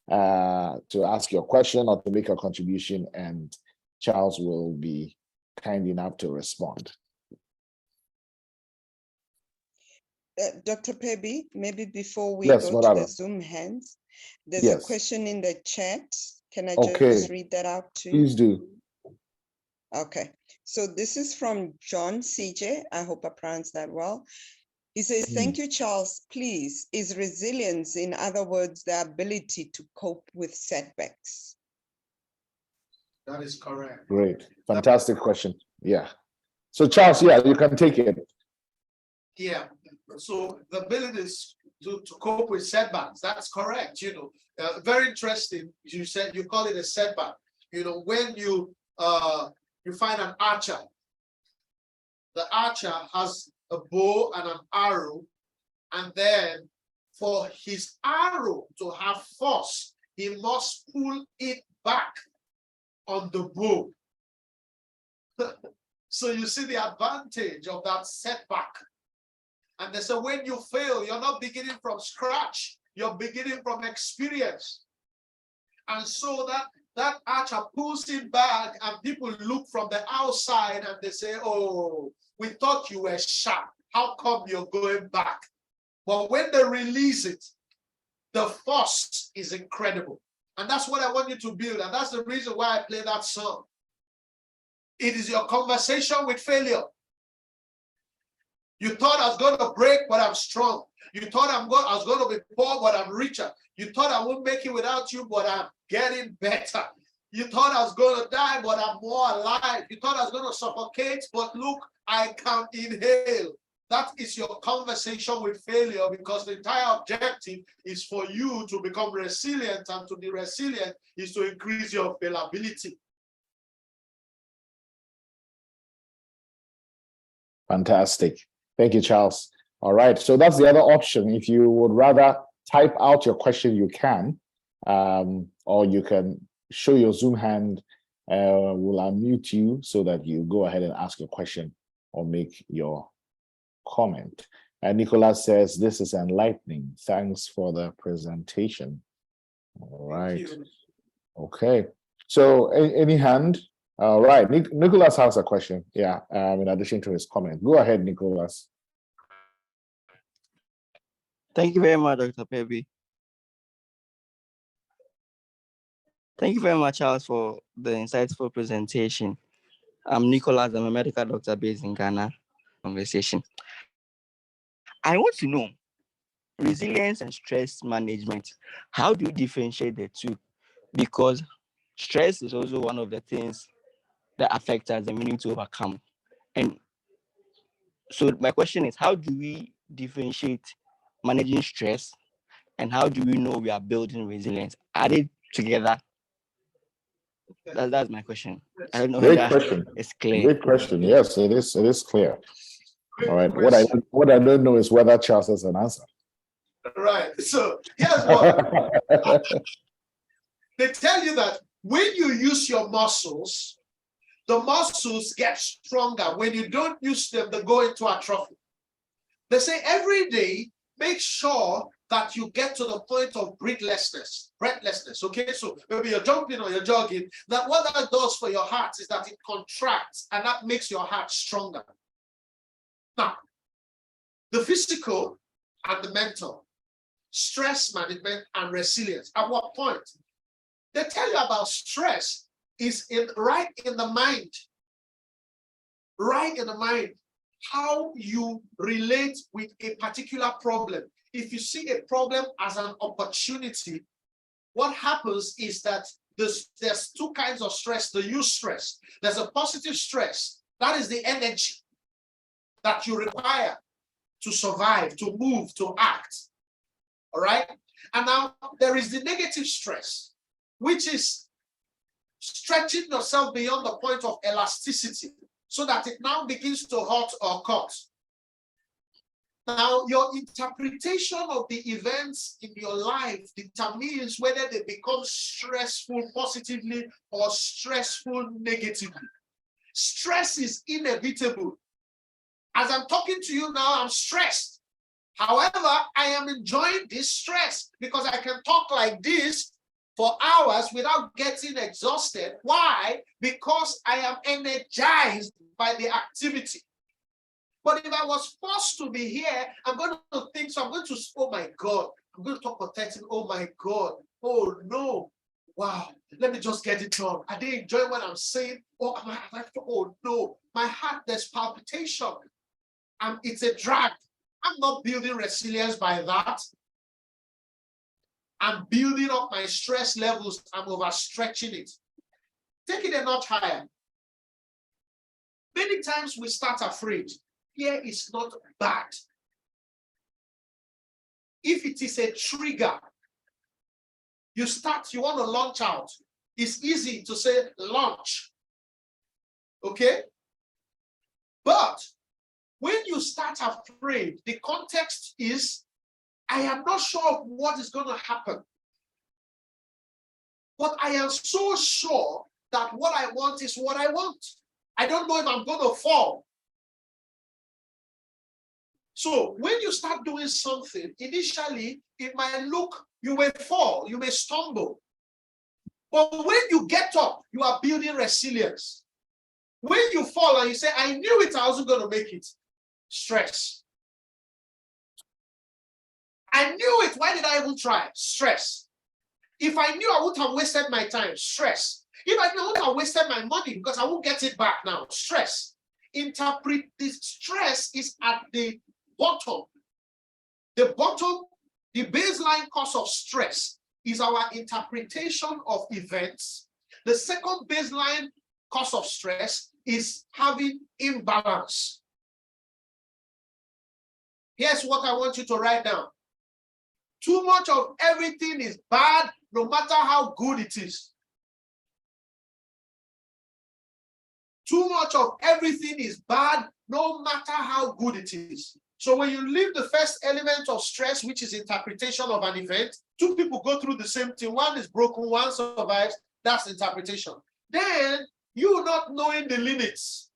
to ask your question or to make a contribution, and Charles will be kind enough to respond. Dr. Pebby, maybe before we Yes, go to the Zoom hands, there's a question in the chat. Can I just read that out to you? Please do. Okay, so this is from John CJ. I hope I pronounced that well. He says, thank you, Charles. Please, is resilience, in other words, the ability to cope with setbacks? That is correct. Great. Fantastic question. Yeah. So Charles, yeah, you can take it. Yeah. So the ability is to cope with setbacks. That's correct. Very interesting. You said you call it a setback. When you find an archer, the archer has a bow and an arrow, and then for his arrow to have force, he must pull it back on the bow. So you see the advantage of that setback. And they say when you fail, you're not beginning from scratch, you're beginning from experience. And so that archer pulls it back, and people look from the outside and they say, oh, we thought you were sharp. How come you're going back? But when they release it, the force is incredible. And that's what I want you to build. And that's the reason why I play that song. It is your conversation with failure. You thought I was going to break, but I'm strong. You thought I was going to be poor, but I'm richer. You thought I won't make it without you, but I'm getting better. You thought I was going to die, but I'm more alive. You thought I was going to suffocate, but look, I can inhale. That is your conversation with failure, because the entire objective is for you to become resilient, and to be resilient is to increase your availability. Fantastic. Thank you, Charles. All right, so that's the other option. If you would rather type out your question, you can, or you can show your Zoom hand. We'll unmute you so that you go ahead and ask your question or make your comment. And Nicholas says, this is enlightening. Thanks for the presentation. All right. Okay. So any hand? All right. Nicholas has a question. Yeah. In addition to his comment. Go ahead, Nicholas. Thank you very much, Dr. Pebby. Thank you very much, Charles, for the insightful presentation. I'm Nicholas. I'm a medical doctor based in Ghana. Conversation. I want to know resilience and stress management. How do you differentiate the two? Because stress is also one of the things that affect us and we need to overcome. And so my question is, how do we differentiate managing stress, and how do we know we are building resilience? Are they together? That's my question. I don't know. Great question. It's clear. Great question. Yes, it is. It is clear. All right. What I don't know is whether Charles has an answer. Right. So here's what they tell you, that when you use your muscles, the muscles get stronger. When you don't use them, they go into atrophy. They say every day, make sure that you get to the point of breathlessness. Okay, so maybe you're jumping or you're jogging, that what that does for your heart is that it contracts, and that makes your heart stronger. Now, the physical and the mental, stress management and resilience. At what point? They tell you about stress is right in the mind. Right in the mind. How you relate with a particular problem. If you see a problem as an opportunity, what happens is that there's two kinds of stress, the use stress. There's a positive stress. That is the energy that you require to survive, to move, to act. All right? And now there is the negative stress, which is stretching yourself beyond the point of elasticity, so that it now begins to hurt or cut. Now, your interpretation of the events in your life determines whether they become stressful positively or stressful negatively. Stress is inevitable. As I'm talking to you now, I'm stressed. However, I am enjoying this stress because I can talk like this for hours without getting exhausted. Why? Because I am energized by the activity. But if I was forced to be here, I'm going to think, so I'm going to, oh my God, I'm going to talk for 30, oh my God, oh no, wow, let me just get it done. Are they enjoying what I'm saying? Oh, oh no, my heart, there's palpitation. And it's a drag. I'm not building resilience by that. I'm building up my stress levels. I'm overstretching it. Take it a notch higher. Many times we start afraid. Fear is not bad. If it is a trigger, you want to launch out. It's easy to say launch. Okay? But when you start afraid, the context is, I am not sure of what is going to happen. But I am so sure that what I want is what I want. I don't know if I'm going to fall. So when you start doing something, initially, it might look, you may fall, you may stumble. But when you get up, you are building resilience. When you fall and you say, I knew it, I wasn't going to make it. Stress. I knew it. Why did I even try? Stress. If I knew, I wouldn't have wasted my time. Stress. If I knew, I wouldn't have wasted my money because I won't get it back now. Stress. Interpret this. Stress is at the bottom. The bottom, the baseline cause of stress is our interpretation of events. The second baseline cause of stress is having imbalance. Here's what I want you to write down. Too much of everything is bad, no matter how good it is. Too much of everything is bad, no matter how good it is. So when you leave the first element of stress, which is interpretation of an event, two people go through the same thing. One is broken, one survives. That's interpretation. Then you not knowing the limits,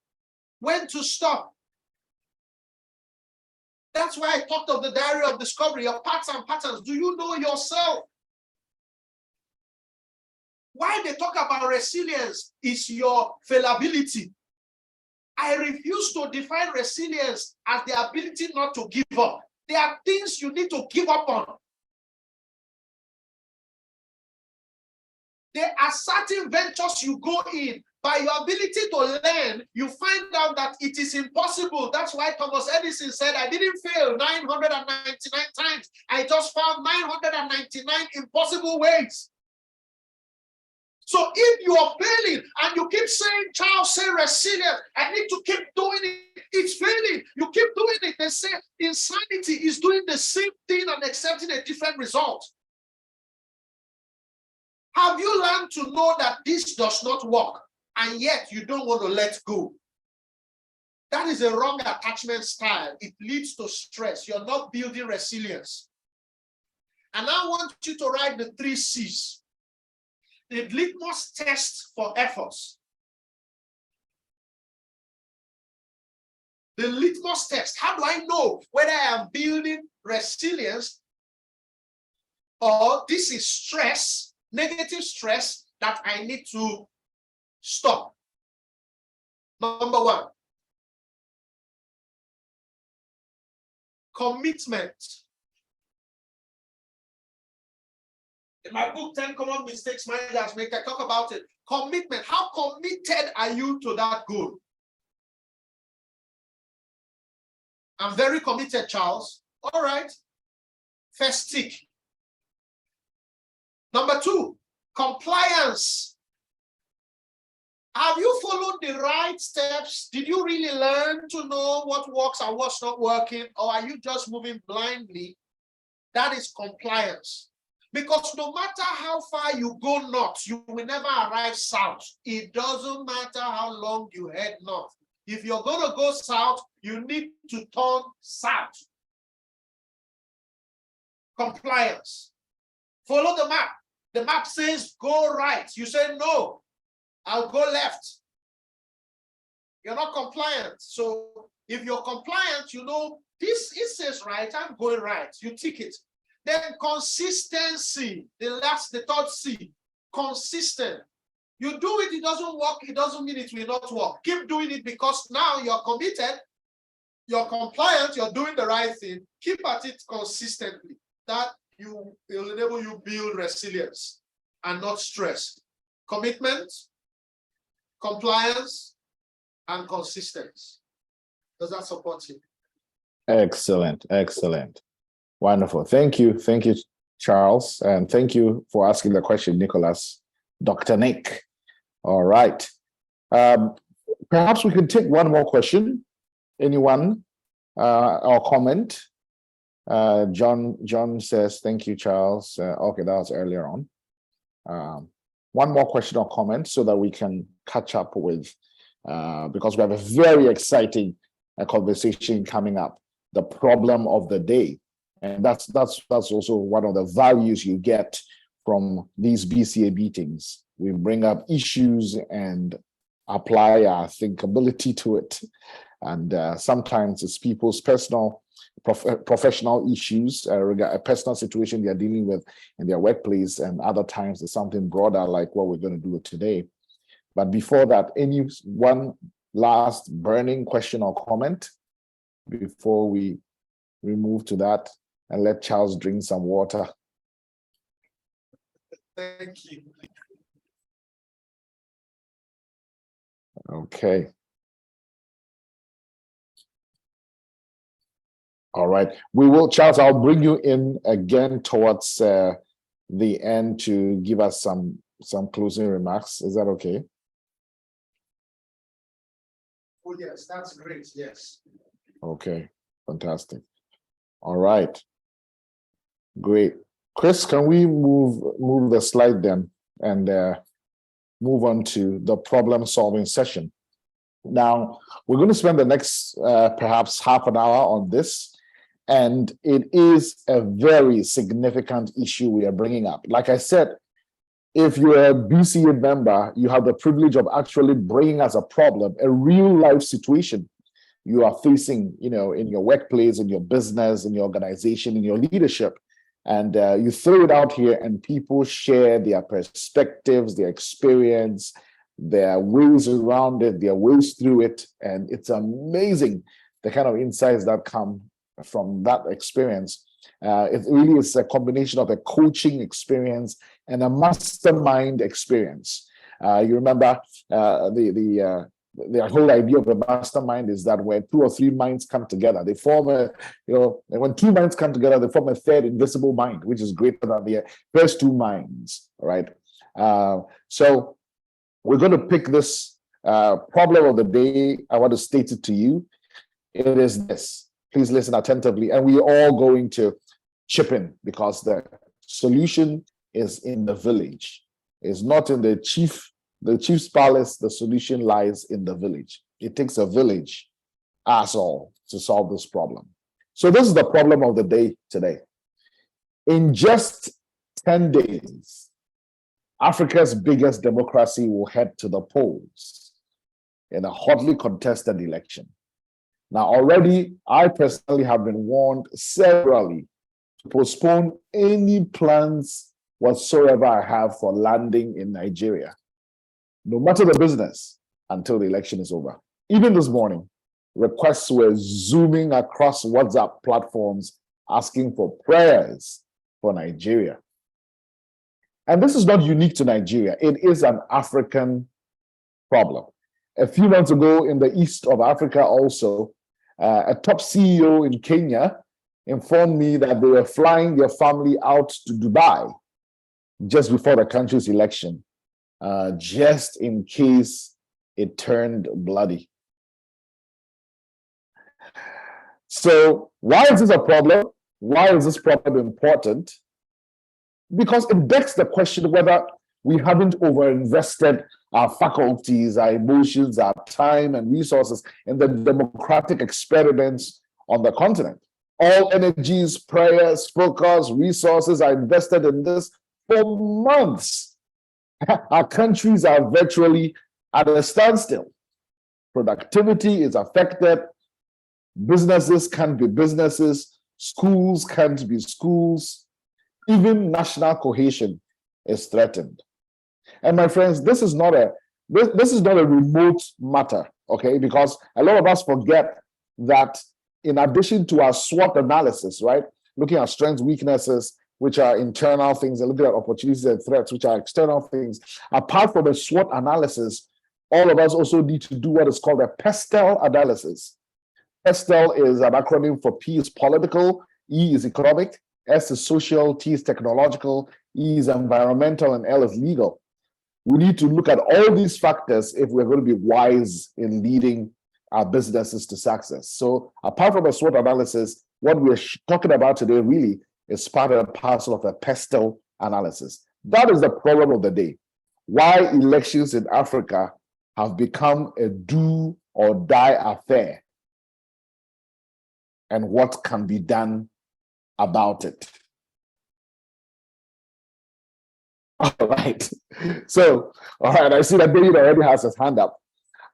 when to stop. That's why I talked of the diary of discovery, your patterns. Do you know yourself? Why they talk about resilience is your fallibility. I refuse to define resilience as the ability not to give up. There are things you need to give up on. There are certain ventures you go in. By your ability to learn, you find out that it is impossible. That's why Thomas Edison said, I didn't fail 999 times. I just found 999 impossible ways. So if you are failing and you keep saying, Charles, say resilient, I need to keep doing it. It's failing. You keep doing it. They say insanity is doing the same thing and accepting a different result. Have you learned to know that this does not work? And yet you don't want to let go. That is a wrong attachment style. It leads to stress. You're not building resilience. And I want you to write the 3 C's. The litmus test for efforts. The litmus test. How do I know whether I am building resilience or this is stress, negative stress that I need to stop? Number 1, commitment. In my book, 10 Common Mistakes Managers Make, I talk about it. Commitment. How committed are you to that goal? I'm very committed, Charles. All right. First tick. Number 2, compliance. Have you followed the right steps? Did you really learn to know what works and what's not working? Or are you just moving blindly? That is compliance. Because no matter how far you go north, you will never arrive south. It doesn't matter how long you head north. If you're going to go south, you need to turn south. Compliance. Follow the map. The map says go right. You say no, I'll go left. You're not compliant. So if you're compliant, you know this, it says right, I'm going right. You tick it. Then consistency, the 3rd C, consistent. You do it, it doesn't work, it doesn't mean it will not work. Keep doing it because now you're committed, you're compliant, you're doing the right thing. Keep at it consistently. That will enable you build resilience and not stress. Commitment, compliance, and consistency. Does that support you? Excellent, excellent. Wonderful. Thank you, Charles. And thank you for asking the question, Nicholas. Dr. Nick. All right. Perhaps we can take one more question. Anyone or comment? John says, thank you, Charles. Okay, that was earlier on. One more question or comment so that we can catch up with, because we have a very exciting conversation coming up, the problem of the day. And that's also one of the values you get from these BCA meetings. We bring up issues and apply our thinkability to it. And sometimes it's people's personal, professional issues, a personal situation they're dealing with in their workplace. And other times it's something broader like what we're going to do today. But before that, any one last burning question or comment before we move to that and let Charles drink some water? Thank you. Okay. All right. We will, Charles, I'll bring you in again towards the end to give us some closing remarks. Is that okay? Oh, yes, that's great. Yes. Okay, fantastic. All right. Great. Chris, can we move the slide then and move on to the problem-solving session? Now, we're going to spend the next perhaps half an hour on this, and it is a very significant issue we are bringing up. Like I said, if you're a BCA member, you have the privilege of actually bringing us a problem, a real-life situation you are facing, in your workplace, in your business, in your organization, in your leadership. And you throw it out here and people share their perspectives, their experience, their ways around it, their ways through it. And it's amazing the kind of insights that come from that experience. It really is a combination of a coaching experience and a mastermind experience. You remember the whole idea of a mastermind is that when 2 or 3 minds come together, they form when 2 minds come together, they form a third invisible mind, which is greater than the first 2 minds, right? So we're going to pick this problem of the day. I want to state it to you. It is this. Please listen attentively. And we're all going to chip in because the solution is in the village. It's not in the chief's palace. The solution lies in the village. It takes a village, us all, to solve this problem. So this is the problem of the day today. In just 10 days, Africa's biggest democracy will head to the polls in a hotly contested election. Now, already, I personally have been warned severally to postpone any plans whatsoever I have for landing in Nigeria, no matter the business, until the election is over. Even this morning, requests were zooming across WhatsApp platforms asking for prayers for Nigeria. And this is not unique to Nigeria. It is an African problem. A few months ago in the east of Africa also, a top CEO in Kenya informed me that they were flying their family out to Dubai just before the country's election, just in case it turned bloody. So why is this a problem? Why is this problem important? Because it begs the question whether we haven't overinvested our faculties, our emotions, our time and resources in the democratic experiments on the continent. All energies, prayers, focus, resources are invested in this for months. Our countries are virtually at a standstill. Productivity is affected. Businesses can't be businesses. Schools can't be schools. Even national cohesion is threatened. And my friends, this is not a remote matter, okay? Because a lot of us forget that in addition to our SWOT analysis, right? Looking at strengths, weaknesses, which are internal things, and looking at opportunities and threats, which are external things. Apart from a SWOT analysis, all of us also need to do what is called a PESTEL analysis. PESTEL is an acronym for P is political, E is economic, S is social, T is technological, E is environmental, and L is legal. We need to look at all these factors if we're going to be wise in leading our businesses to success. So apart from a SWOT analysis, what we're talking about today really is part and parcel of a PESTEL analysis. That is the problem of the day. Why elections in Africa have become a do or die affair, and what can be done about it. All right. So, all right, I see that David already has his hand up.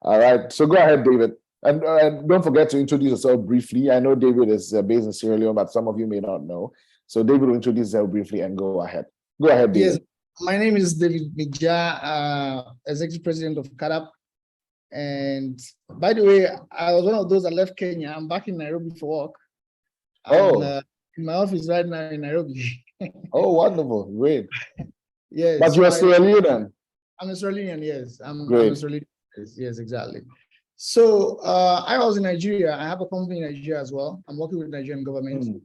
All right, so go ahead, David. And don't forget to introduce yourself briefly. I know David is based in Sierra Leone, but some of you may not know. So David will introduce himself briefly and go ahead. Go ahead, David. Yes, my name is David Mija, Executive President of CADAP. And by the way, I was one of those that left Kenya. I'm back in Nairobi for work. I'm in my office right now in Nairobi. Oh, wonderful. Great. Yes. But you're Sierra Leonean. I'm a Sierra Leonean, yes. I'm Great. a Sierra Leonean, yes, exactly. So I was in Nigeria. I have a company in Nigeria as well. I'm working with the Nigerian government.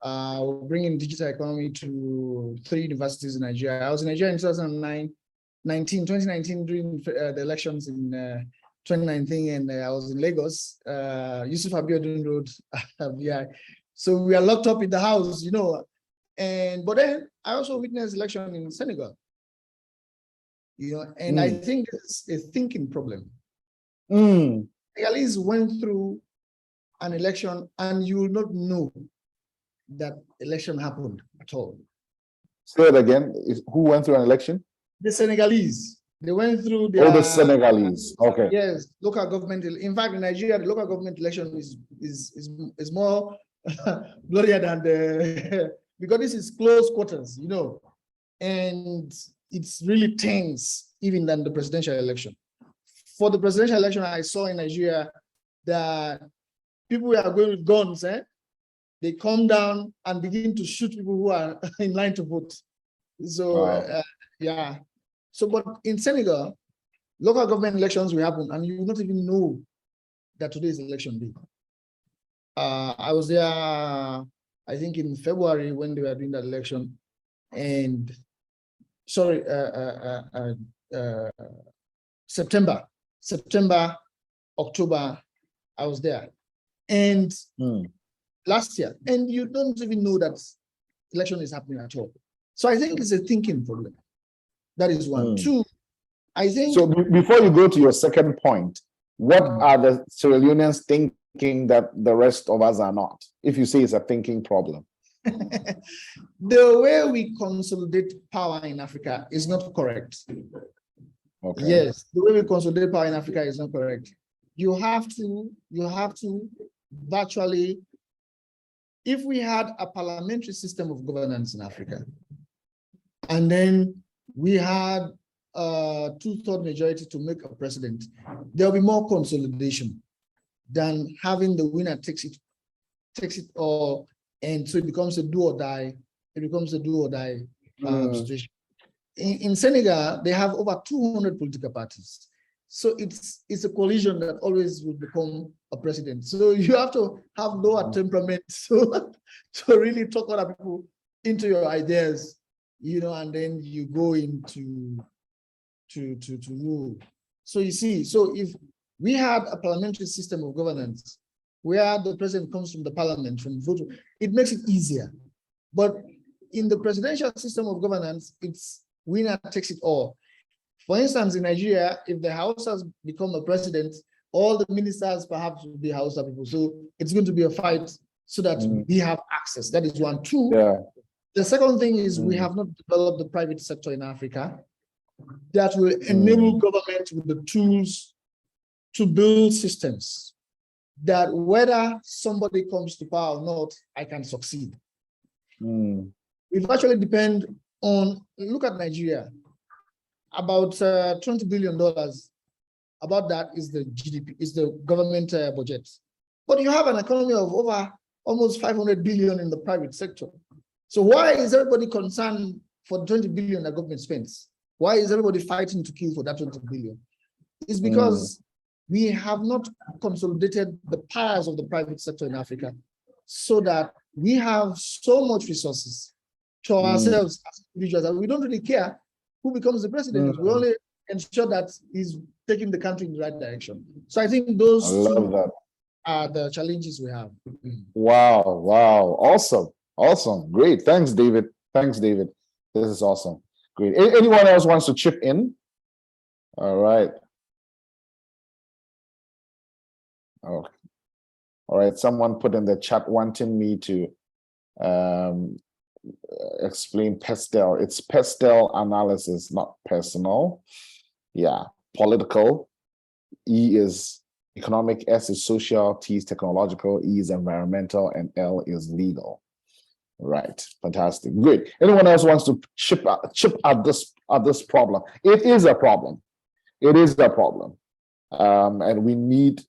We're bringing digital economy to 3 universities in Nigeria. I was in Nigeria in 2019 during the elections in 2019, and I was in Lagos, Yusuf Abiodun Road, VI. So we are locked up in the house, you know. But then I also witnessed election in Senegal, you know, and I think it's a thinking problem. Senegalese went through an election and you will not know that election happened at all. Say it again. Who went through an election? The Senegalese. They went through their... Oh, the Senegalese. Okay. Yes, local government. In fact, in Nigeria, the local government election is more bloodier than the... because this is close quarters, you know, and it's really tense even than the presidential election. For the presidential election, I saw in Nigeria that people were going with guns, they come down and begin to shoot people who are in line to vote. So, wow. Yeah. So, but in Senegal, local government elections will happen and you will not even know that today is election day. I was there, I think in February when they were doing that election, and sorry, September, October, I was there. And last year, and you don't even know that election is happening at all. So I think it's a thinking problem. That is one. Two, I think... So before you go to your second point, what are the Sierra Leoneans thinking that the rest of us are not? If you say it's a thinking problem. The way we consolidate power in Africa is not correct. Okay. Yes, the way we consolidate power in Africa is not correct. You have to virtually, if we had a parliamentary system of governance in Africa, and then we had a 2/3 majority to make a president, there'll be more consolidation than having the winner takes it all, and so it becomes a do or die. It becomes a do or die situation. In Senegal, they have over 200 political parties. So it's a coalition that always will become a president. So you have to have lower temperament to really talk other people into your ideas, and then you go into to rule. So you see, so if we had a parliamentary system of governance where the president comes from the parliament, from vote, it makes it easier. But in the presidential system of governance, it's winner takes it all. For instance, in Nigeria, if the House has become a president, all the ministers perhaps will be Hausa people. So it's going to be a fight so that we have access. That is one. Two, the second thing is we have not developed the private sector in Africa that will enable government with the tools to build systems that whether somebody comes to power or not, I can succeed. We virtually depend on, look at Nigeria, about $20 billion. About that is the GDP, is the government budget. But you have an economy of over almost 500 billion in the private sector. So why is everybody concerned for the 20 billion that government spends? Why is everybody fighting to kill for that 20 billion? It's because we have not consolidated the powers of the private sector in Africa so that we have so much resources to ourselves as individuals that we don't really care who becomes the president. We only ensure that he's taking the country in the right direction. So I think those two are the challenges we have. Wow, awesome, great. Thanks, David. This is awesome. Great. Anyone else wants to chip in? All right. Oh, all right. Someone put in the chat wanting me to explain PESTEL. It's PESTEL analysis, not personal. Yeah, political. E is economic, S is social, T is technological, E is environmental, and L is legal. Right, fantastic, great. Anyone else wants to chip at this problem? It is a problem. And we need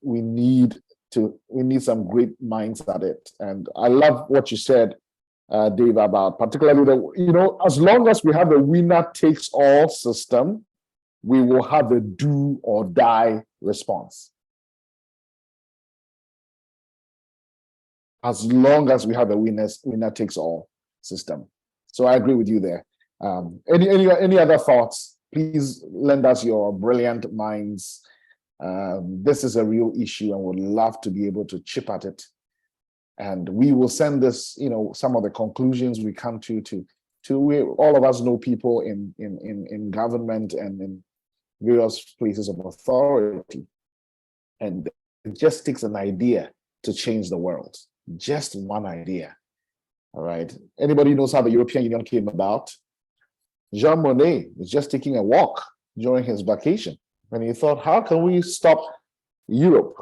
some great minds at it. And I love what you said, Dave, about particularly as long as we have a winner takes all system, we will have a do or die response. As long as we have a winner takes all system. So I agree with you there. Any other thoughts? Please lend us your brilliant minds. This is a real issue and would love to be able to chip at it. And we will send this, some of the conclusions we come to all of us know people in government and in various places of authority. And it just takes an idea to change the world. Just one idea. All right. Anybody knows how the European Union came about? Jean Monnet was just taking a walk during his vacation and he thought, how can we stop Europe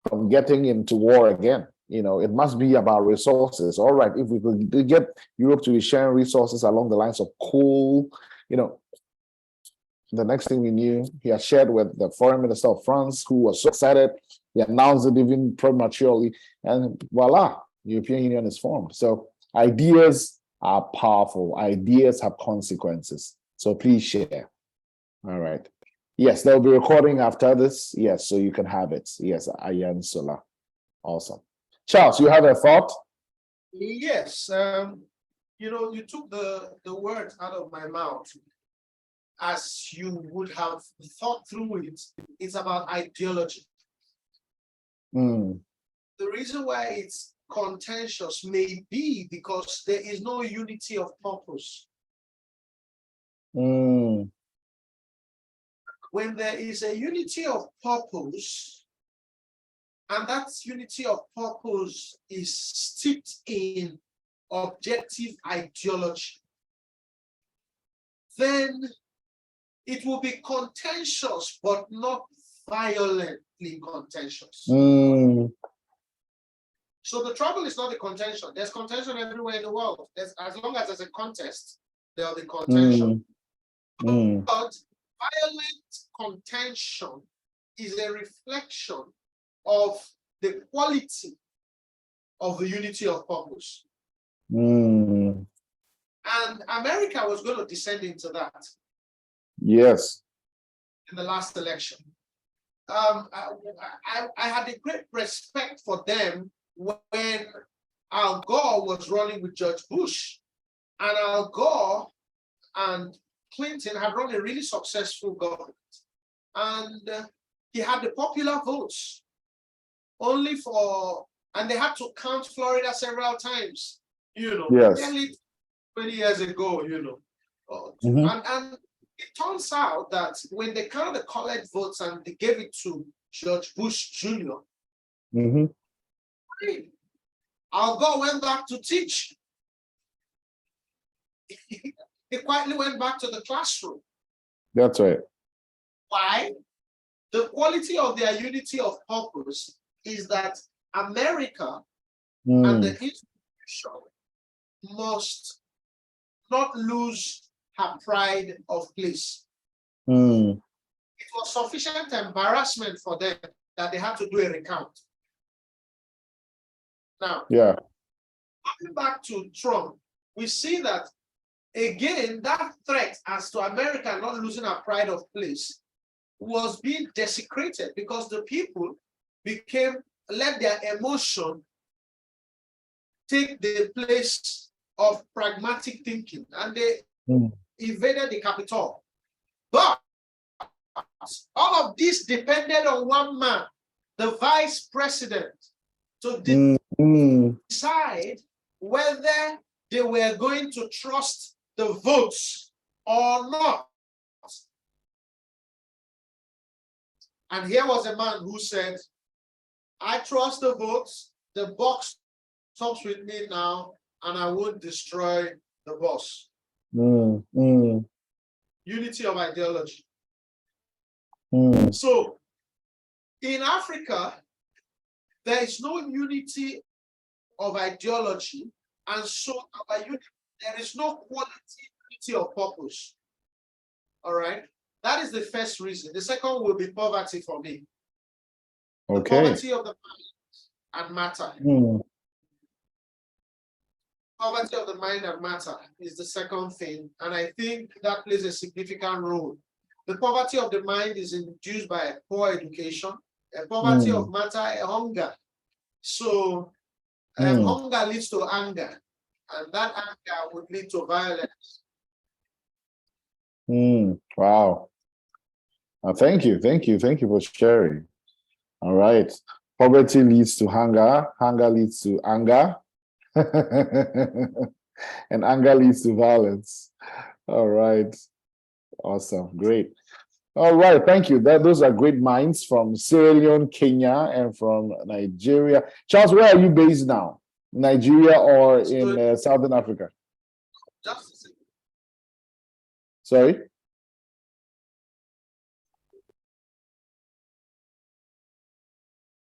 from getting into war again? It must be about resources. All right, if we could get Europe to be sharing resources along the lines of coal, the next thing we knew, he had shared with the foreign minister of France, who was so excited. He announced it even prematurely, and voila, the European Union is formed. So ideas are powerful. Ideas have consequences. So please share. All right. Yes, there'll be recording after this. Yes, so you can have it. Yes, Ayan Sola. Awesome. Charles, you have a thought? Yes. You took the words out of my mouth. As you would have thought through it, it's about ideology. The reason why it's contentious may be because there is no unity of purpose. When there is a unity of purpose, and that unity of purpose is steeped in objective ideology, then it will be contentious, but not violently contentious. So the trouble is not the contention. There's contention everywhere in the world. As long as there's a contest, there'll be contention. But violent contention is a reflection of the quality of the unity of purpose. And America was going to descend into that. Yes. In the last election. I had a great respect for them when Al Gore was running with George Bush, and Al Gore and Clinton had run a really successful government, and he had the popular votes only for, and they had to count Florida several times, nearly 20 years ago, and it turns out that when they counted the college votes and they gave it to George Bush Jr., Al Gore went back to teach. He quietly went back to the classroom. That's right. Why? The quality of their unity of purpose is that America and the institution must not lose her pride of place. It was sufficient embarrassment for them that they had to do a recount. Now, coming back to Trump, we see that again, that threat as to America not losing her pride of place was being desecrated because the people let their emotion take the place of pragmatic thinking, and they invaded the Capitol. But all of this depended on one man, the vice president, to decide whether they were going to trust the votes or not. And here was a man who said, I trust the votes, the box stops with me now, and I won't destroy the boss. Unity of ideology. So in Africa, there is no unity of ideology, and so there is no quality unity of purpose. All right, that is the first reason. The second will be poverty for me. The poverty of the mind and matter. Poverty of the mind and matter is the second thing, and I think that plays a significant role. The poverty of the mind is induced by a poor education, a poverty of matter, a hunger. So hunger leads to anger, and that anger would lead to violence. Wow. Thank you for sharing. All right. Poverty leads to hunger, hunger leads to anger, and anger leads to violence. All right. Awesome. Great. All right. Thank you. Those are great minds from Sierra Leone, Kenya, and from Nigeria. Charles, where are you based now? Nigeria or in Southern Africa? Just a second. Sorry?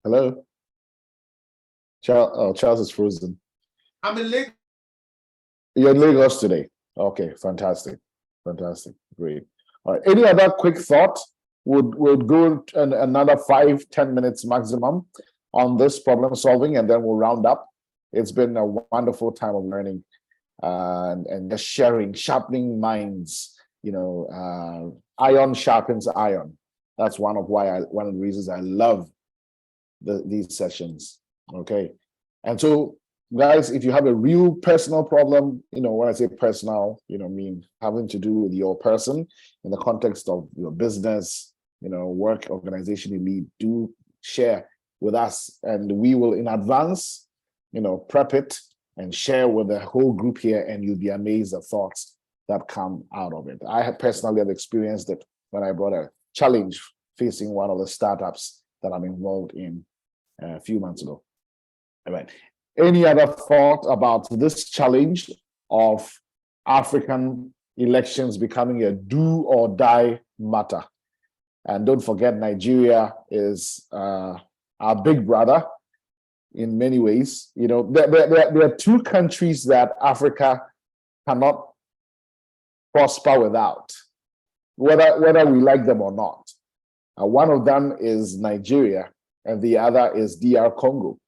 Hello? Charles is frozen. I'm in Lagos. You're in Lagos today. Okay, fantastic. Fantastic. Great. All right. Any other quick thought? Would go another 5-10 minutes maximum on this problem solving, and then we'll round up. It's been a wonderful time of learning and just sharing, sharpening minds. Iron sharpens iron. That's one of the reasons I love these sessions. Okay. And so, guys, if you have a real personal problem, when I say personal, mean having to do with your person in the context of your business, work, organization you lead, do share with us, and we will in advance, prep it and share with the whole group here, and you'll be amazed at thoughts that come out of it. I have personally experienced it when I brought a challenge facing one of the startups that I'm involved in a few months ago. All right. Any other thought about this challenge of African elections becoming a do or die matter? And don't forget, Nigeria is our big brother in many ways. You know, there are two countries that Africa cannot prosper without, whether we like them or not. One of them is Nigeria, and the other is DR Congo.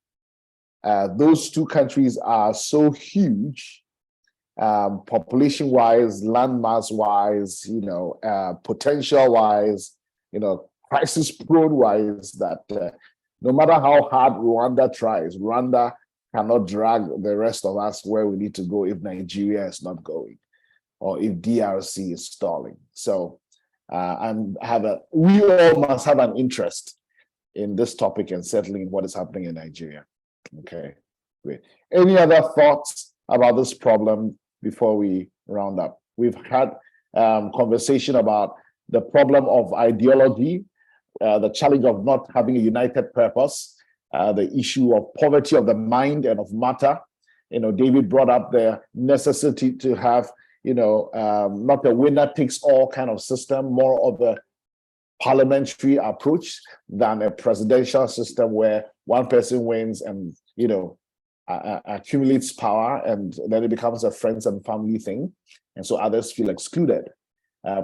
Those two countries are so huge, population-wise, landmass-wise, you know, potential-wise, you know, crisis-prone-wise, that no matter how hard Rwanda tries, Rwanda cannot drag the rest of us where we need to go if Nigeria is not going, or if DRC is stalling. So we all must have an interest in this topic and settling what is happening in Nigeria. Okay, great. Any other thoughts about this problem before we round up? We've had conversation about the problem of ideology, the challenge of not having a united purpose, the issue of poverty of the mind and of matter. You know, David brought up the necessity to have, you know, not a winner takes all kind of system, more of a parliamentary approach than a presidential system where one person wins and, you know, accumulates power, and then it becomes a friends and family thing, and so others feel excluded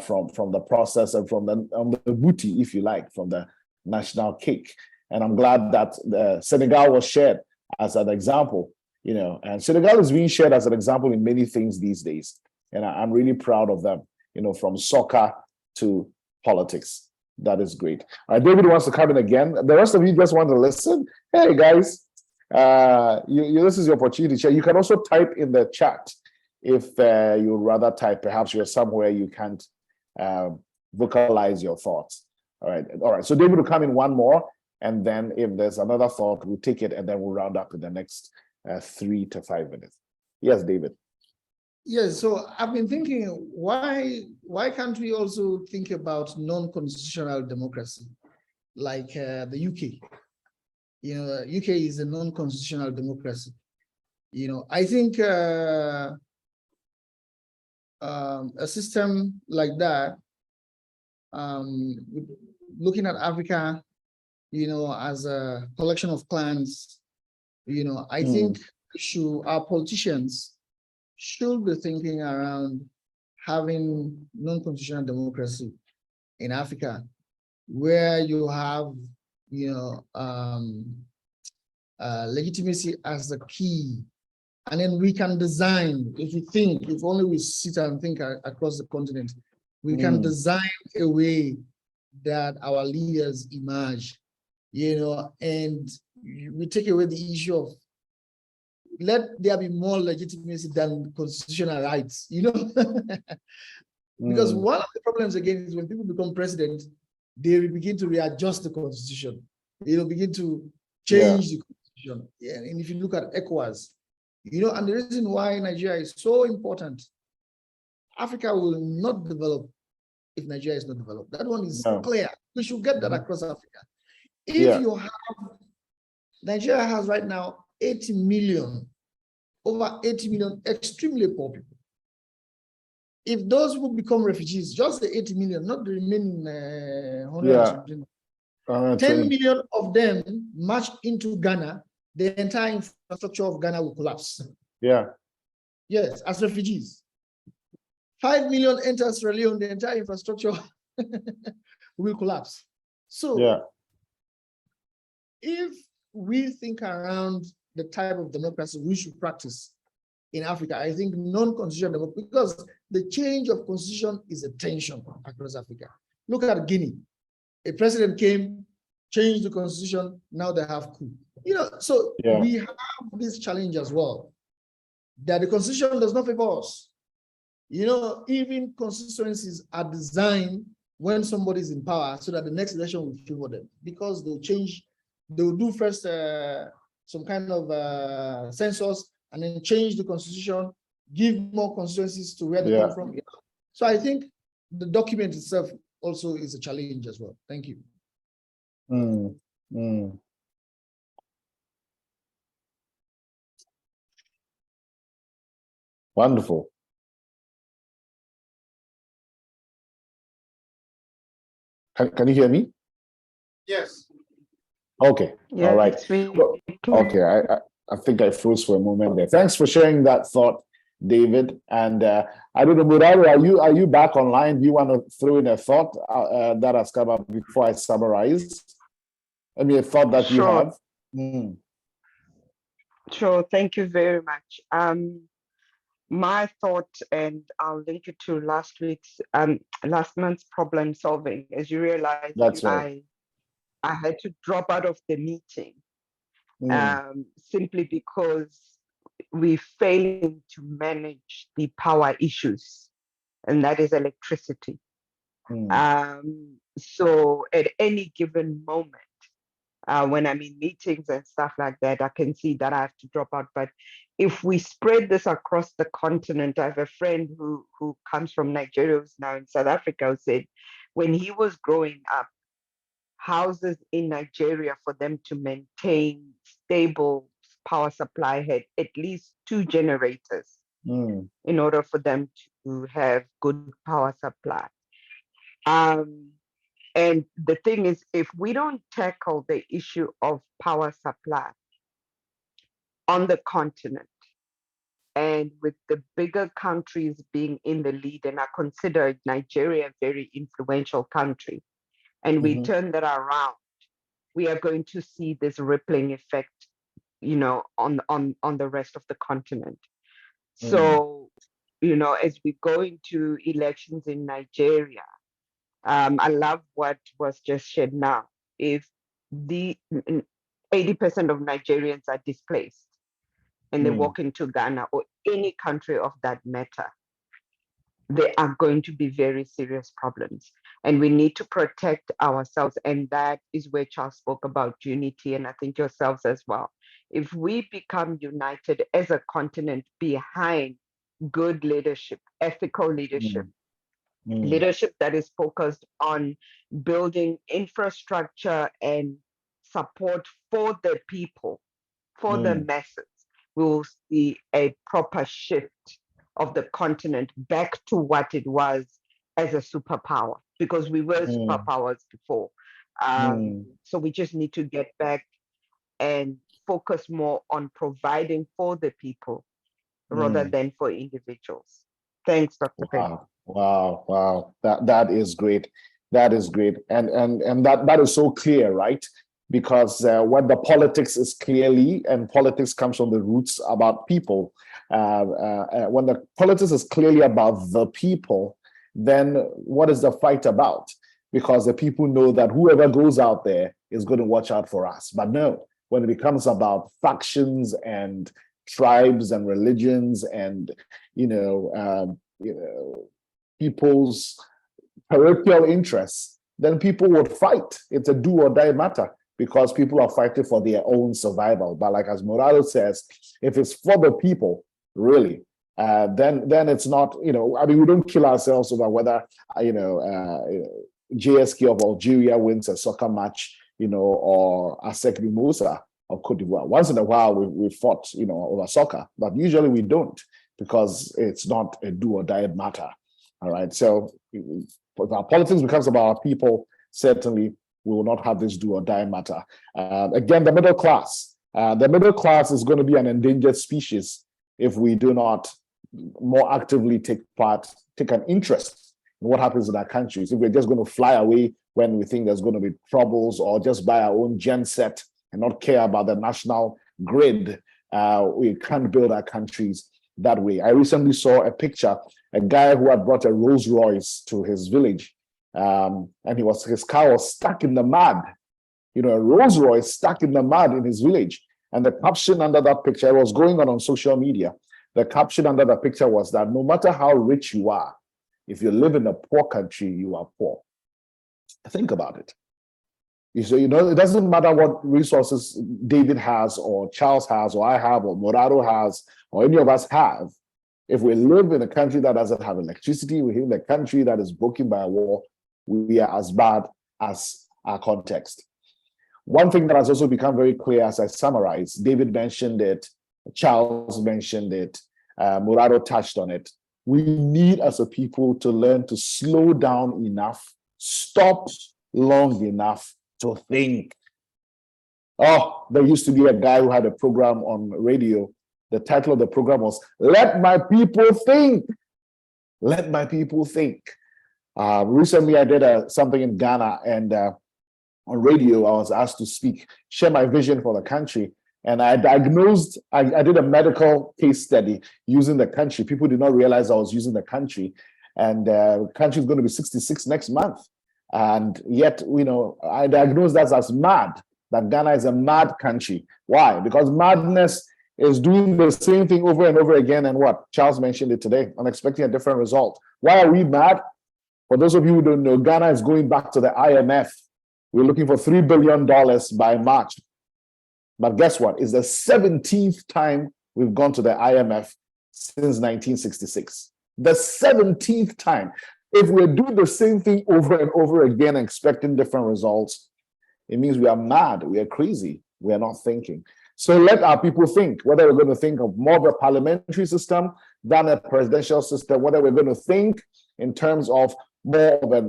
from the process and from the booty, if you like, from the national cake. And I'm glad that Senegal was shared as an example, you know, and Senegal is being shared as an example in many things these days, and I'm really proud of them, you know, from soccer to politics. That is great. David wants to come in again. The rest of you just want to listen. Hey guys, this is your opportunity to share. You can also type in the chat if you'd rather type. Perhaps you're somewhere you can't vocalize your thoughts. All right. So David will come in one more, and then if there's another thought, we'll take it, and then we'll round up in the next 3 to 5 minutes. Yes, David. Yes, so I've been thinking, why can't we also think about non-constitutional democracy, like the UK? You know, the UK is a non-constitutional democracy. You know, I think a system like that, looking at Africa, you know, as a collection of clans, you know, I think our politicians should be thinking around having non-constitutional democracy in Africa, where you have, you know, legitimacy as the key. And then we can design, if only we sit and think across the continent, we can design a way that our leaders emerge, you know, and we take away the issue of let there be more legitimacy than constitutional rights, you know. Because one of the problems again is when people become president, they begin to readjust the constitution. They will begin to change the constitution. Yeah, and if you look at ECOWAS, you know, and the reason why Nigeria is so important, Africa will not develop if Nigeria is not developed. That one is clear. We should get that across Africa. If you have, Nigeria has right now 80 million, over 80 million extremely poor people. If those who become refugees, just the 80 million, not the remaining 10 million of them march into Ghana, the entire infrastructure of Ghana will collapse. Yes, as refugees. 5 million enter Sierra Leone, the entire infrastructure will collapse. So if we think around the type of democracy we should practice in Africa, I think non-constitutional democracy, because the change of constitution is a tension across Africa. Look at Guinea. A president came, changed the constitution, now they have coup. You know, so we have this challenge as well, that the constitution does not favor us. You know, even constituencies are designed when somebody is in power so that the next election will favor them, because they'll do first some kind of census and then change the constitution, give more constituencies to where they come from. So I think the document itself also is a challenge as well. Thank you. Wonderful. Can you hear me? Yes. Okay. All right. Well, okay. I think I froze for a moment there. Thanks for sharing that thought, David. And I don't know, Muraro, are you back online? Do you want to throw in a thought that has come up before I summarize? I mean, a thought that you have. Sure. Thank you very much. My thought, and I'll link it to last month's problem solving. As you realize, That's right. I had to drop out of the meeting simply because we're failing to manage the power issues, and that is electricity. So at any given moment, when I'm in meetings and stuff like that, I can see that I have to drop out. But if we spread this across the continent, I have a friend who comes from Nigeria, who's now in South Africa, who said when he was growing up, houses in Nigeria, for them to maintain stable power supply, had at least 2 generators in order for them to have good power supply. And the thing is, if we don't tackle the issue of power supply on the continent, and with the bigger countries being in the lead, and I consider Nigeria a very influential country, and we turn that around, we are going to see this rippling effect, on the rest of the continent. So, as we go into elections in Nigeria, I love what was just shared now. If the 80% of Nigerians are displaced and they walk into Ghana or any country of that matter, there are going to be very serious problems. And we need to protect ourselves. And that is where Charles spoke about unity, and I think yourselves as well. If we become united as a continent behind good leadership, ethical leadership, leadership that is focused on building infrastructure and support for the people, for the masses, we will see a proper shift of the continent back to what it was as a superpower, because we were superpowers before. So we just need to get back and focus more on providing for the people rather than for individuals. Thanks, Dr. Payne. Wow. That is great. That is great. And that is so clear, right? Because when the politics is clearly, and politics comes from the roots about people, when the politics is clearly about the people, then what is the fight about? Because the people know that whoever goes out there is going to watch out for us. But no, when it becomes about factions and tribes and religions and people's parochial interests, then people would fight. It's a do or die matter, because people are fighting for their own survival. But like as Morales says, if it's for the people, really, then it's not, we don't kill ourselves over whether, JSK of Algeria wins a soccer match, or ASEC Mimosa of Cote d'Ivoire. Once in a while, we fought, over soccer, but usually we don't, because it's not a do or die matter. All right. So if our politics becomes about our people, certainly we will not have this do or die matter. Again, the middle class. The middle class is going to be an endangered species if we do not more actively take an interest in what happens in our countries. If we're just going to fly away when we think there's going to be troubles, or just buy our own gen set and not care about the national grid, we can't build our countries that way. I recently saw a picture, a guy who had brought a Rolls Royce to his village, and his car was stuck in the mud. A Rolls Royce stuck in the mud in his village. And the caption under that picture, it was going on social media. The caption under the picture was that no matter how rich you are, if you live in a poor country, you are poor. Think about it. So, it doesn't matter what resources David has, or Charles has, or I have, or Morado has, or any of us have. If we live in a country that doesn't have electricity, we live in a country that is broken by a war, we are as bad as our context. One thing that has also become very clear as I summarize, David mentioned it, Charles mentioned it, Murado touched on it. We need as a people to learn to slow down enough, stop long enough to think. Oh, there used to be a guy who had a program on radio. The title of the program was "Let My People Think." Let my people think. Recently, I did something in Ghana, and on radio, I was asked to speak, share my vision for the country. And I did a medical case study using the country. People did not realize I was using the country. And the country is going to be 66 next month. And yet, I diagnosed that as mad, that Ghana is a mad country. Why? Because madness is doing the same thing over and over again. And what? Charles mentioned it today. I'm expecting a different result. Why are we mad? For those of you who don't know, Ghana is going back to the IMF. We're looking for $3 billion by March. But guess what? It's the 17th time we've gone to the IMF since 1966. The 17th time. If we're doing the same thing over and over again, expecting different results, it means we are mad, we are crazy, we are not thinking. So let our people think, whether we're going to think of more of a parliamentary system than a presidential system, whether we're going to think in terms of more of a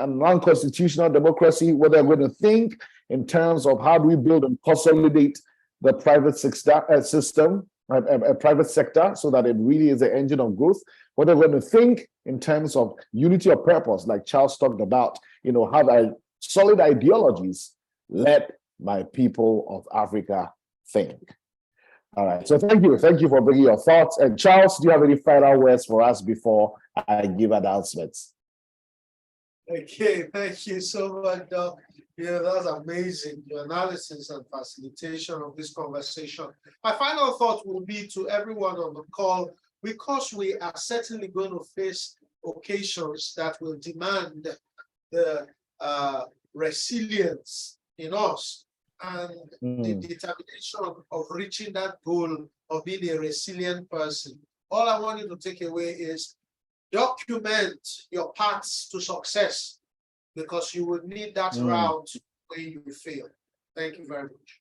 non-constitutional democracy, whether we're going to think in terms of how do we build and consolidate the private system, a private sector, so that it really is the engine of growth, whether we're going to think in terms of unity of purpose, like Charles talked about, have solid ideologies. Let my people of Africa think. All right, so thank you for bringing your thoughts. And Charles, do you have any final words for us before I give announcements? Okay, thank you so much, Doc. Yeah, that's amazing. Your analysis and facilitation of this conversation. My final thought will be to everyone on the call, because we are certainly going to face occasions that will demand the resilience in us and the determination of reaching that goal of being a resilient person. All I want you to take away is document your paths to success, because you will need that route when you fail. Thank you very much.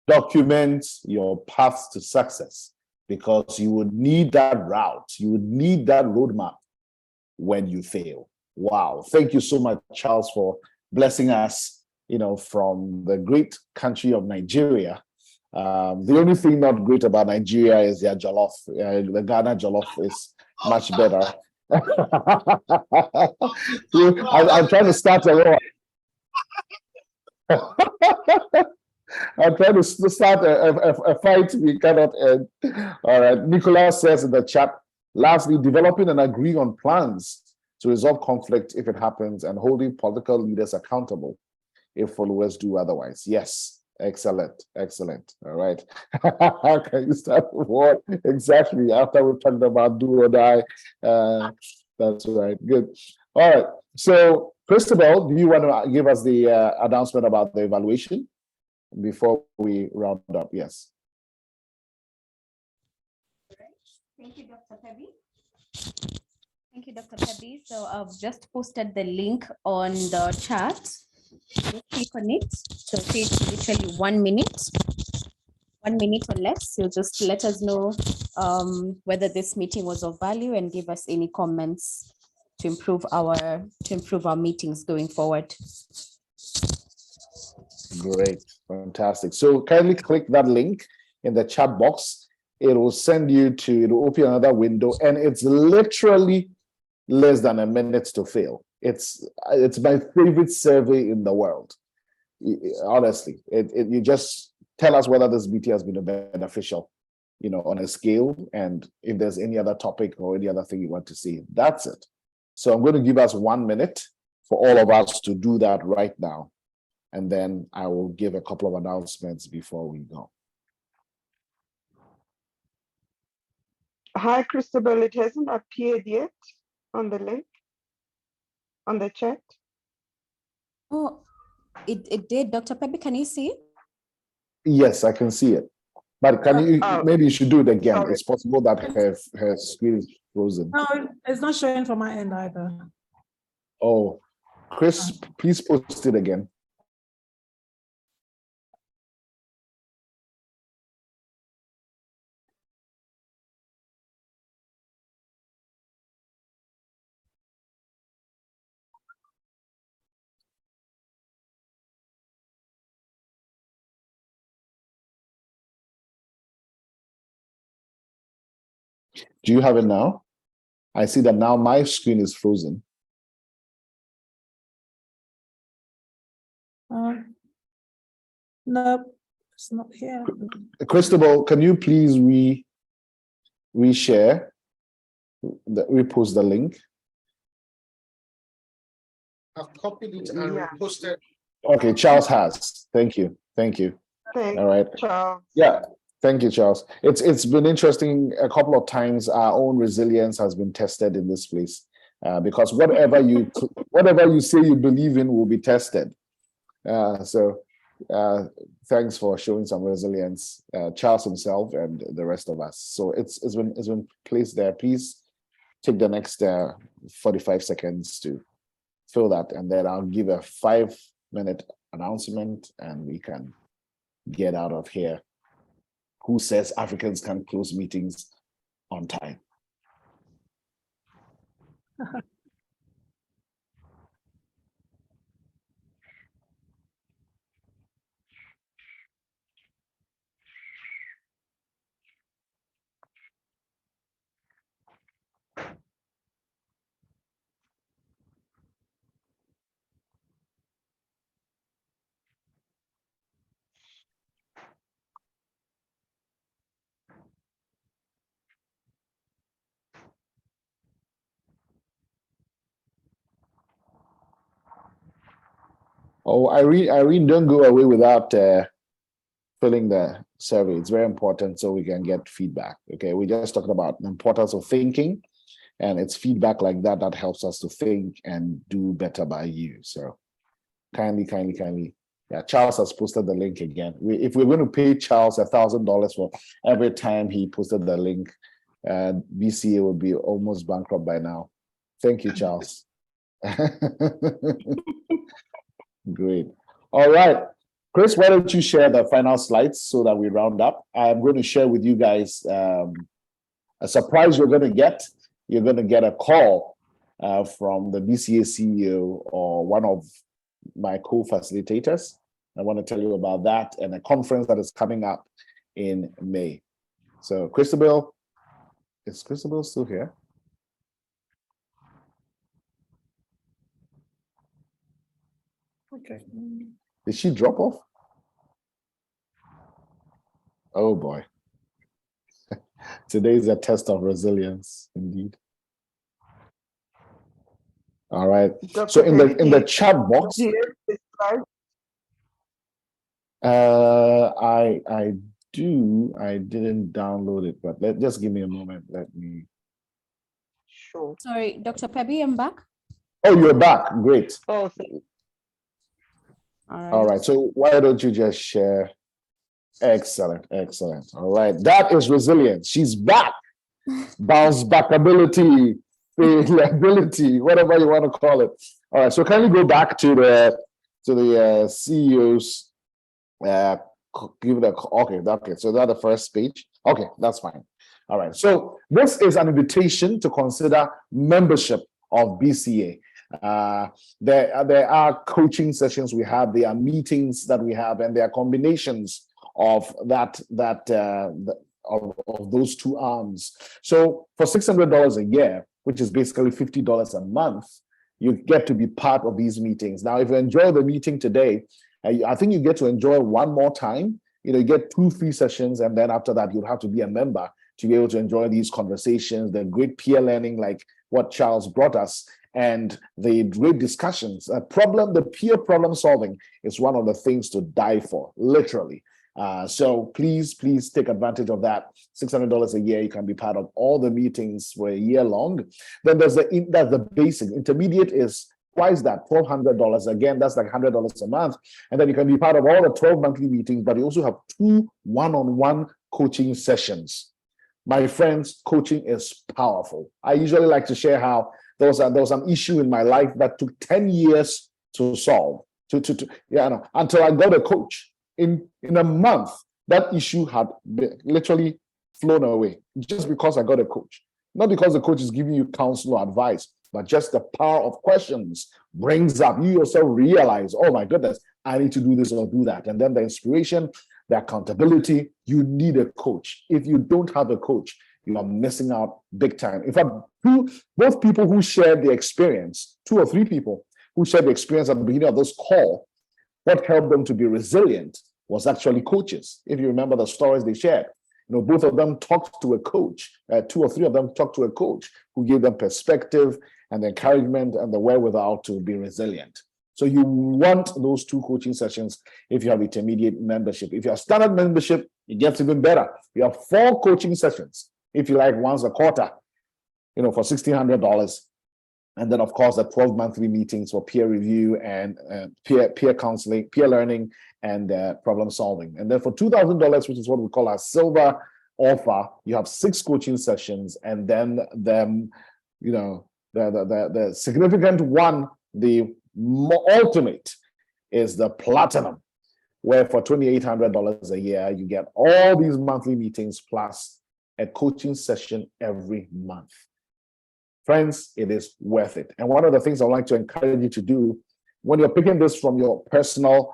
Document your paths to success, because you would need that route. You would need that roadmap when you fail. Wow. Thank you so much, Charles, for blessing us, from the great country of Nigeria. The only thing not great about Nigeria is their jollof. The Ghana jollof is much better. I'm trying to start a war. I'm trying to start a fight we cannot end. All right. Nicolas says in the chat, lastly, developing and agreeing on plans to resolve conflict if it happens, and holding political leaders accountable if followers do otherwise. Yes. Excellent. All right. How can you start with what? Exactly. After we've talked about do or die. That's right. Good. All right. So, Christabel, do you want to give us the announcement about the evaluation before we round up? Yes. Thank you, Dr. Pebi. Thank you, Dr. Pebi. So I've just posted the link on the chat. Just click on it. So it takes literally 1 minute. 1 minute or less. So just let us know whether this meeting was of value and give us any comments to improve our meetings going forward. Great, fantastic. So kindly click that link in the chat box. It will send you to, it will open another window, and it's literally less than a minute to fill. It's my favorite survey in the world. Honestly, you just tell us whether this meeting has been beneficial, on a scale, and if there's any other topic or any other thing you want to see. That's it. So I'm going to give us 1 minute for all of us to do that right now. And then I will give a couple of announcements before we go. Hi, Christabel. It hasn't appeared yet on the link, on the chat. Oh, it did. Dr. Pebi, can you see? Yes, I can see it. But can you, maybe you should do it again. Sorry. It's possible that her screen is frozen. No, it's not showing for my end either. Oh, Chris, please post it again. Do you have it now? I see that now my screen is frozen. No, it's not here. Cristobal, can you please reshare, repost the link? I've copied it and Yeah. posted. Okay, Charles has. Thank you. Thank you. Thanks, All right. Charles. Yeah. Thank you, Charles. It's been interesting. A couple of times our own resilience has been tested in this place, because whatever you say you believe in will be tested. So thanks for showing some resilience, Charles himself and the rest of us. So it's been placed there. Please take the next 45 seconds to fill that, and then I'll give a 5-minute announcement and we can get out of here. Who says Africans can close meetings on time? Oh, Irene, don't go away without filling the survey. It's very important so we can get feedback. Okay, we just talked about the importance of thinking, and it's feedback like that that helps us to think and do better by you. So kindly. Yeah, Charles has posted the link again. If we're going to pay Charles $1,000 for every time he posted the link, BCA would be almost bankrupt by now. Thank you, Charles. Great. All right. Chris, why don't you share the final slides so that we round up? I'm going to share with you guys a surprise you're going to get. You're going to get a call from the BCA CEO or one of my co-facilitators. I want to tell you about that and a conference that is coming up in May. So Cristobal, is Cristobal still here? Okay. Did she drop off? Oh boy. Today is a test of resilience, indeed. All right. So in the chat box, I didn't download it, but just give me a moment. Let me. Sure. Sorry, Dr. Pebi, I'm back. Oh, you're back. Great. Oh, All right. So why don't you just share? Excellent. All right. That is resilience. She's back. Bounce back ability, ability, whatever you want to call it. All right. So can we go back to the CEOs? Give it a okay. So that's the first page. Okay, that's fine. All right. So this is an invitation to consider membership of BCA. There are coaching sessions we have, there are meetings that we have, and there are combinations of of those two arms. So for $600 a year, which is basically $50 a month, you get to be part of these meetings. Now, if you enjoy the meeting today, I think you get to enjoy one more time. You get 2 free sessions, and then after that, you'll have to be a member to be able to enjoy these conversations, the great peer learning like what Charles brought us, and the great discussions. The peer problem solving is one of the things to die for, literally. So please take advantage of that. $600 a year, you can be part of all the meetings for a year long. Then that's the basic. Intermediate is twice that, $1,200. Again, that's like $100 a month. And then you can be part of all the 12 monthly meetings, but you also have 2 one-on-one coaching sessions. My friends, coaching is powerful. I usually like to share how there was an issue in my life that took 10 years to solve, until I got a coach. In a month, that issue had literally flown away just because I got a coach. Not because the coach is giving you counsel or advice, but just the power of questions brings up, you yourself realize, oh my goodness, I need to do this or do that. And then the inspiration, the accountability, you need a coach. If you don't have a coach, you are missing out big time. In fact, both people who shared the experience, 2 or 3 people who shared the experience at the beginning of this call, what helped them to be resilient was actually coaches. If you remember the stories they shared, both of them talked to a coach. 2 or 3 of them talked to a coach who gave them perspective and the encouragement and the wherewithal to be resilient. So you want those 2 coaching sessions if you have intermediate membership. If you have standard membership, it gets even better. You have 4 coaching sessions, if you like, once a quarter, for $1,600. And then, of course, the 12 monthly meetings for peer review and peer counseling, peer learning, and problem solving. And then for $2,000, which is what we call our silver offer, you have 6 coaching sessions, and then the significant one, the ultimate, is the platinum, where for $2,800 a year, you get all these monthly meetings plus a coaching session every month. Friends, it is worth it. And one of the things I'd like to encourage you to do, when you're picking this from your personal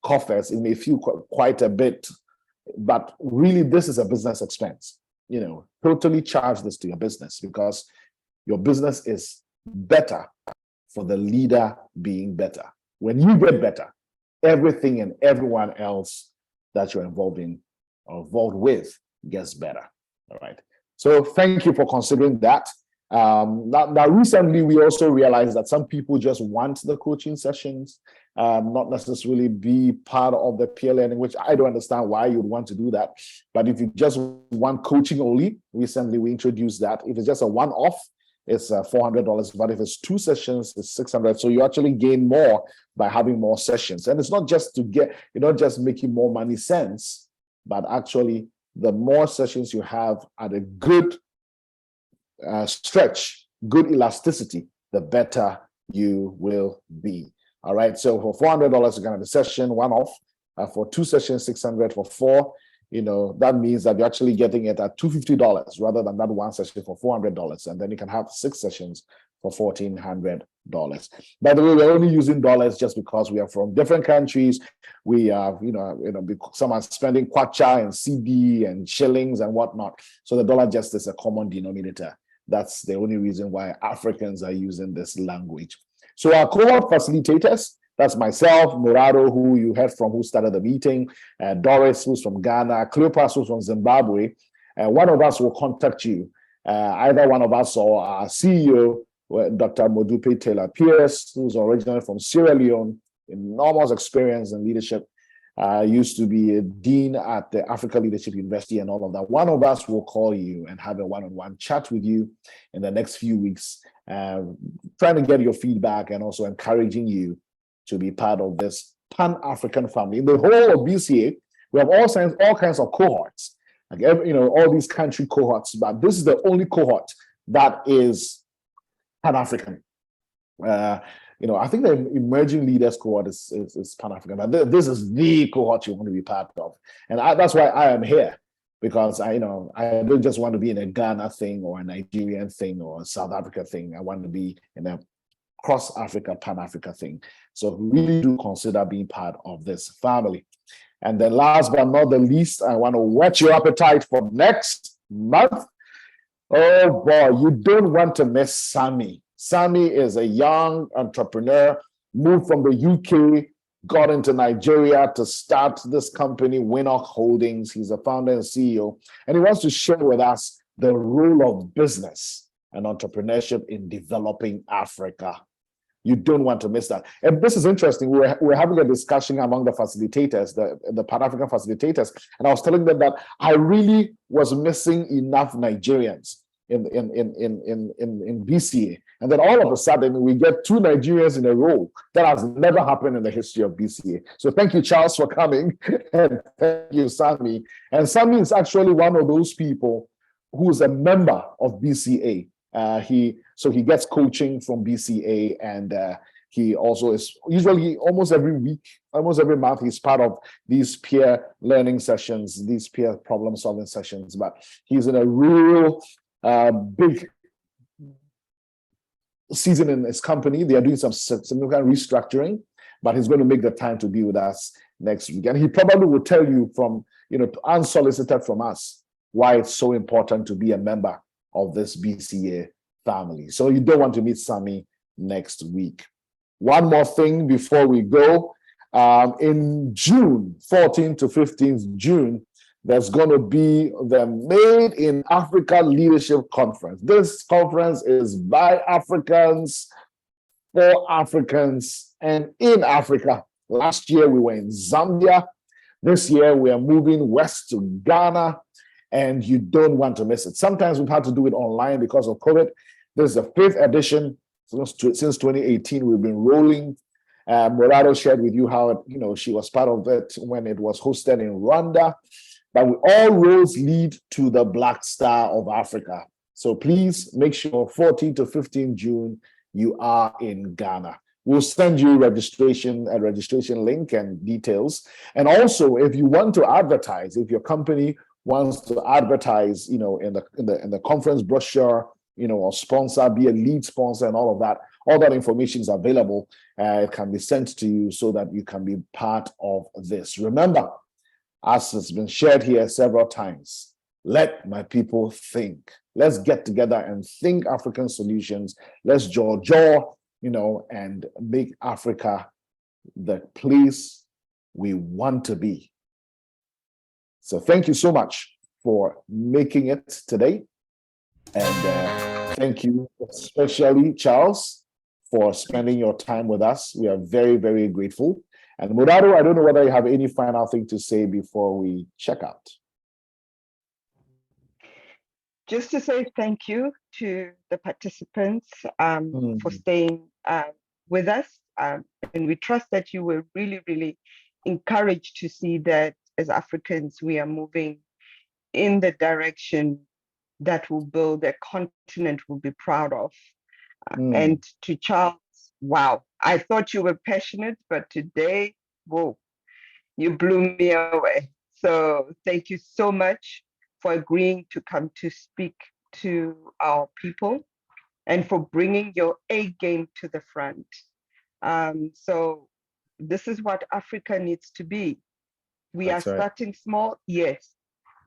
coffers, it may feel quite a bit, but really this is a business expense. Totally charge this to your business, because your business is better for the leader being better. When you get better, everything and everyone else that you're involved in or involved with gets better. All right. So thank you for considering that. Now, recently, we also realized that some people just want the coaching sessions, not necessarily be part of the peer learning, which I don't understand why you'd want to do that. But if you just want coaching only, recently we introduced that. If it's just a one-off, it's $400. But if it's 2 sessions, it's $600. So you actually gain more by having more sessions. And it's not just not just making more money sense, but actually the more sessions you have at a good stretch, good elasticity, the better you will be. All right. So for $400, you're going to have a session one off. For 2 sessions, $600. For 4, that means that you're actually getting it at $250 rather than that one session for $400. And then you can have 6 sessions for $1,400. By the way, we're only using dollars just because we are from different countries. We are, some are spending kwacha and CB and shillings and whatnot. So the dollar just is a common denominator. That's the only reason why Africans are using this language. So our cohort facilitators, that's myself, Morado, who you heard from, who started the meeting, Doris, who's from Ghana, Cleopas, who's from Zimbabwe. One of us will contact you, either one of us or our CEO, Dr. Modupe Taylor Pierce, who's originally from Sierra Leone, enormous experience in leadership. Used to be a dean at the Africa Leadership University and all of that. One of us will call you and have a one-on-one chat with you in the next few weeks, trying to get your feedback and also encouraging you to be part of this Pan-African family. In the whole of BCA, we have all kinds of cohorts, like all these country cohorts, but this is the only cohort that is Pan-African. I think the emerging leaders cohort is Pan-African, but this is the cohort you want to be part of. And that's why I am here, because I don't just want to be in a Ghana thing or a Nigerian thing or a South Africa thing. I want to be in a cross-Africa, Pan-Africa thing. So really do consider being part of this family. And then last but not the least, I want to whet your appetite for next month. Oh boy, you don't want to miss Sammy. Sammy is a young entrepreneur, moved from the UK, got into Nigeria to start this company, Winnock Holdings. He's a founder and CEO, and he wants to share with us the role of business and entrepreneurship in developing Africa. You don't want to miss that. And this is interesting. We're having a discussion among the facilitators, the Pan-African facilitators, and I was telling them that I really was missing enough Nigerians in BCA. And then all of a sudden, we get 2 Nigerians in a row. That has never happened in the history of BCA. So thank you, Charles, for coming. And thank you, Sammy. And Sammy is actually one of those people who's a member of BCA. He gets coaching from BCA, and he also is usually almost every week, almost every month, he's part of these peer learning sessions, these peer problem solving sessions. But he's in a real big season in his company. They are doing some significant restructuring, but he's going to make the time to be with us next week. And he probably will tell you from, unsolicited from us, why it's so important to be a member of this BCA family. So you don't want to meet Sammy next week. One more thing before we go. In June, 14th to 15th June, there's going to be the Made in Africa Leadership Conference. This conference is by Africans, for Africans, and in Africa. Last year, we were in Zambia. This year, we are moving west to Ghana, and you don't want to miss it. Sometimes we've had to do it online because of COVID. This is the 5th edition. Since 2018, we've been rolling. Morado shared with you how she was part of it when it was hosted in Rwanda. But all roads lead to the Black Star of Africa. So please make sure 14 to 15 June, you are in Ghana. We'll send you a registration link and details. And also, if you want to advertise, if your company wants to advertise, in the conference brochure, or sponsor, be a lead sponsor and all that information is available. It can be sent to you so that you can be part of this. Remember, as has been shared here several times, let my people think. Let's get together and think African solutions. Let's jaw, and make Africa the place we want to be. So thank you so much for making it today. And thank you especially, Charles, for spending your time with us. We are very, very grateful. And Murado, I don't know whether you have any final thing to say before we check out. Just to say thank you to the participants for staying with us. And we trust that you were really, really encouraged to see that as Africans, we are moving in the direction that will build a continent we'll be proud of. And to Charles, wow, I thought you were passionate, but today, whoa, you blew me away. So thank you so much for agreeing to come to speak to our people and for bringing your A game to the front. So this is what Africa needs to be. We are starting small, yes,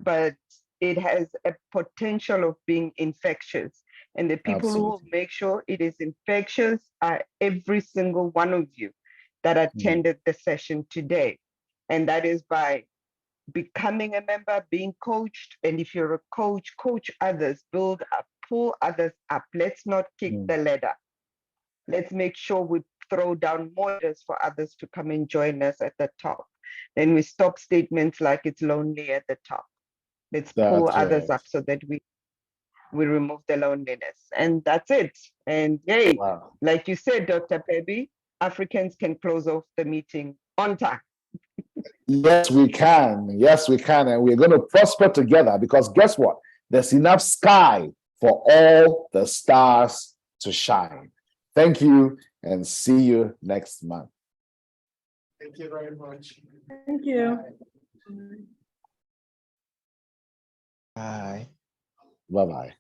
but it has a potential of being infectious. And the people who will make sure it is infectious are every single one of you that attended the session today. And that is by becoming a member, being coached. And if you're a coach, coach others, build up, pull others up. Let's not kick the ladder. Let's make sure we throw down more for others to come and join us at the top. Then we stop statements like it's lonely at the top. Let's pull others up so that we remove the loneliness. And that's it. And yay, like you said, Dr. Pebi, Africans can close off the meeting on time. Yes, we can. Yes, we can. And we're going to prosper together because guess what? There's enough sky for all the stars to shine. Thank you and see you next month. Thank you very much. Thank you. Bye. Bye-bye.